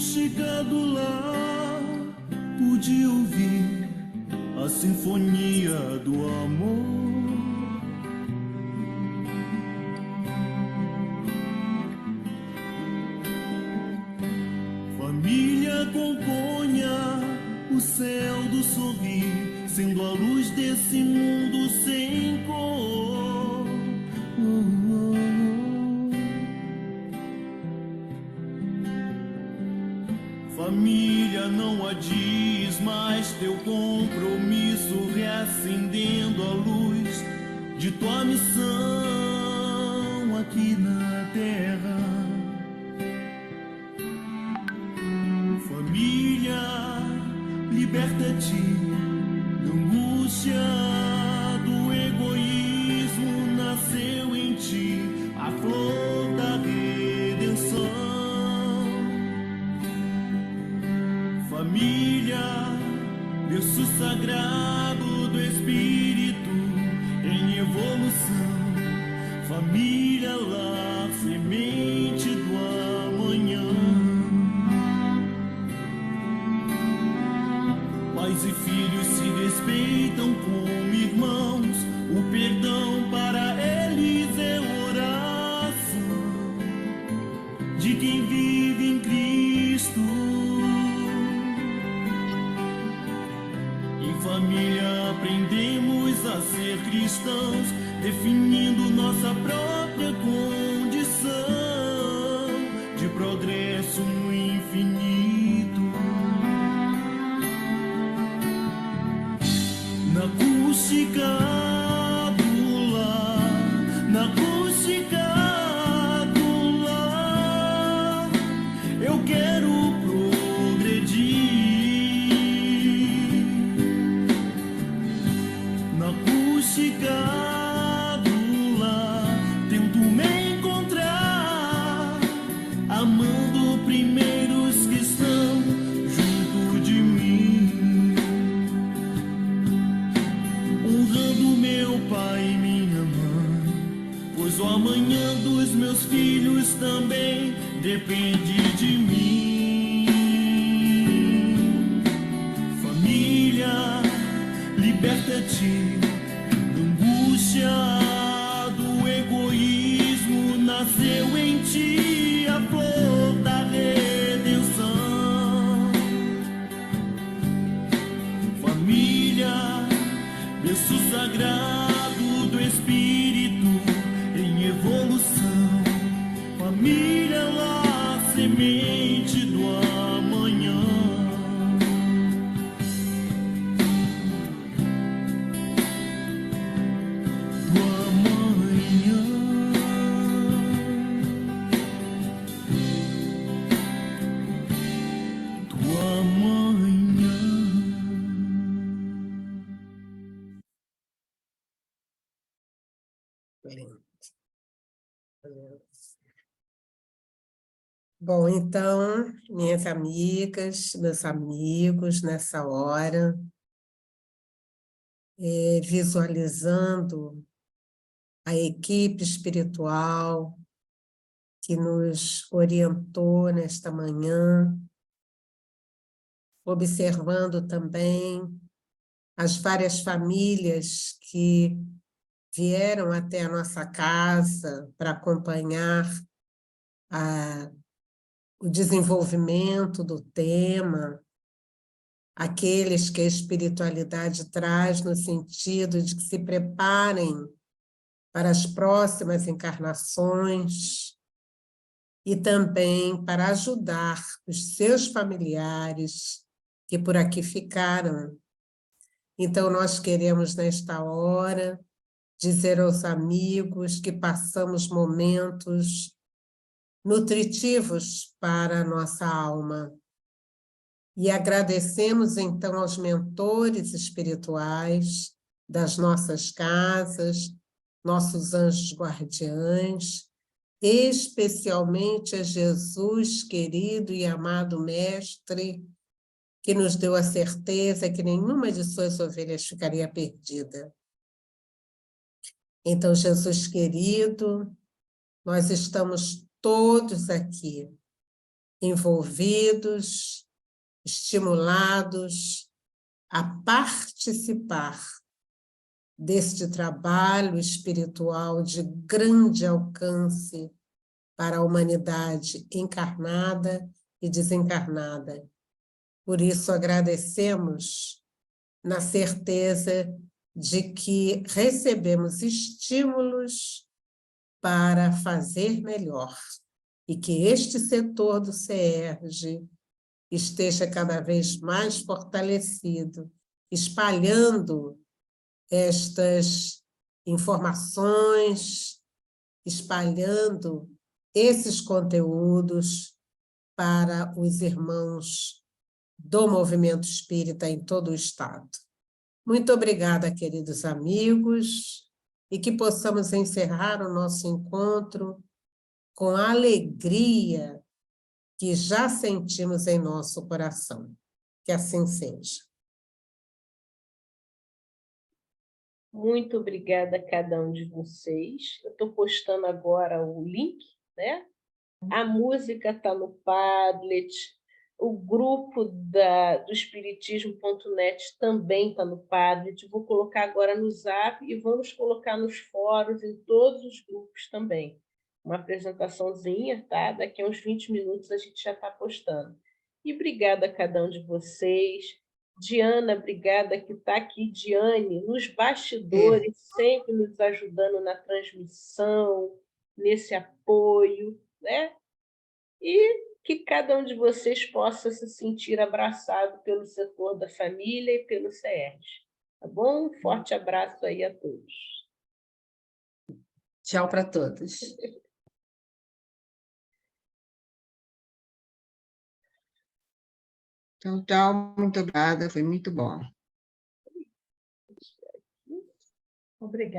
Chegado lá, pude ouvir a sinfonia do amor. Família componha o céu do sorrir, sendo a luz desse mundo sem cor. Família, não adies mais teu compromisso, reacendendo a luz de tua missão aqui na terra. Família, liberta-te da angústia berço sagrado do espírito em evolução, família, lar, semente do amanhã. Pais e filhos se respeitam como irmãos, o perdão para eles é oração de quem vive em Cristo. Em família aprendemos a ser cristãos, definindo nossa própria condição de progresso no infinito. Na acústica do lar, na acústica do lar, eu quero progredir. Na acústica do lar, tento me encontrar, amando primeiro os que estão junto de mim, honrando meu pai e minha mãe, pois o amanhã dos meus filhos também depende de mim. Família, liberta-te da angústia, do egoísmo, nasceu em ti a flor da redenção. Família, berço sagrado do espírito em evolução, família, lá, semente do amanhã. Do amanhã. Do amanhã. Bom, então, minhas amigas, meus amigos, nessa hora, visualizando a equipe espiritual que nos orientou nesta manhã, observando também as várias famílias que vieram até a nossa casa para acompanhar o desenvolvimento do tema, aqueles que a espiritualidade traz no sentido de que se preparem para as próximas encarnações e também para ajudar os seus familiares que por aqui ficaram. Então, nós queremos, nesta hora, dizer aos amigos que passamos momentos nutritivos para a nossa alma. E agradecemos, então, aos mentores espirituais das nossas casas, nossos anjos guardiães, especialmente a Jesus, querido e amado Mestre, que nos deu a certeza que nenhuma de suas ovelhas ficaria perdida. Então, Jesus querido, nós estamos todos aqui, envolvidos, estimulados a participar deste trabalho espiritual de grande alcance para a humanidade encarnada e desencarnada. Por isso, agradecemos na certeza de que recebemos estímulos para fazer melhor e que este setor do CERJ esteja cada vez mais fortalecido, espalhando estas informações, espalhando esses conteúdos para os irmãos do movimento espírita em todo o estado. Muito obrigada, queridos amigos, e que possamos encerrar o nosso encontro com a alegria que já sentimos em nosso coração. Que assim seja. Muito obrigada a cada um de vocês. Eu estou postando agora o link, né? A música está no Padlet, o grupo do Espiritismo.net também está no Padlet. Vou colocar agora no Zap e vamos colocar nos fóruns, em todos os grupos também. Uma apresentaçãozinha, tá? Daqui a uns 20 minutos a gente já está postando. E obrigada a cada um de vocês. Diana, obrigada que está aqui. Diane, nos bastidores, sempre nos ajudando na transmissão, nesse apoio, né? E que cada um de vocês possa se sentir abraçado pelo setor da família e pelo CERJ. Tá bom? Um forte abraço aí a todos. Tchau para todos. Então, tchau, muito obrigada, foi muito bom. Obrigada.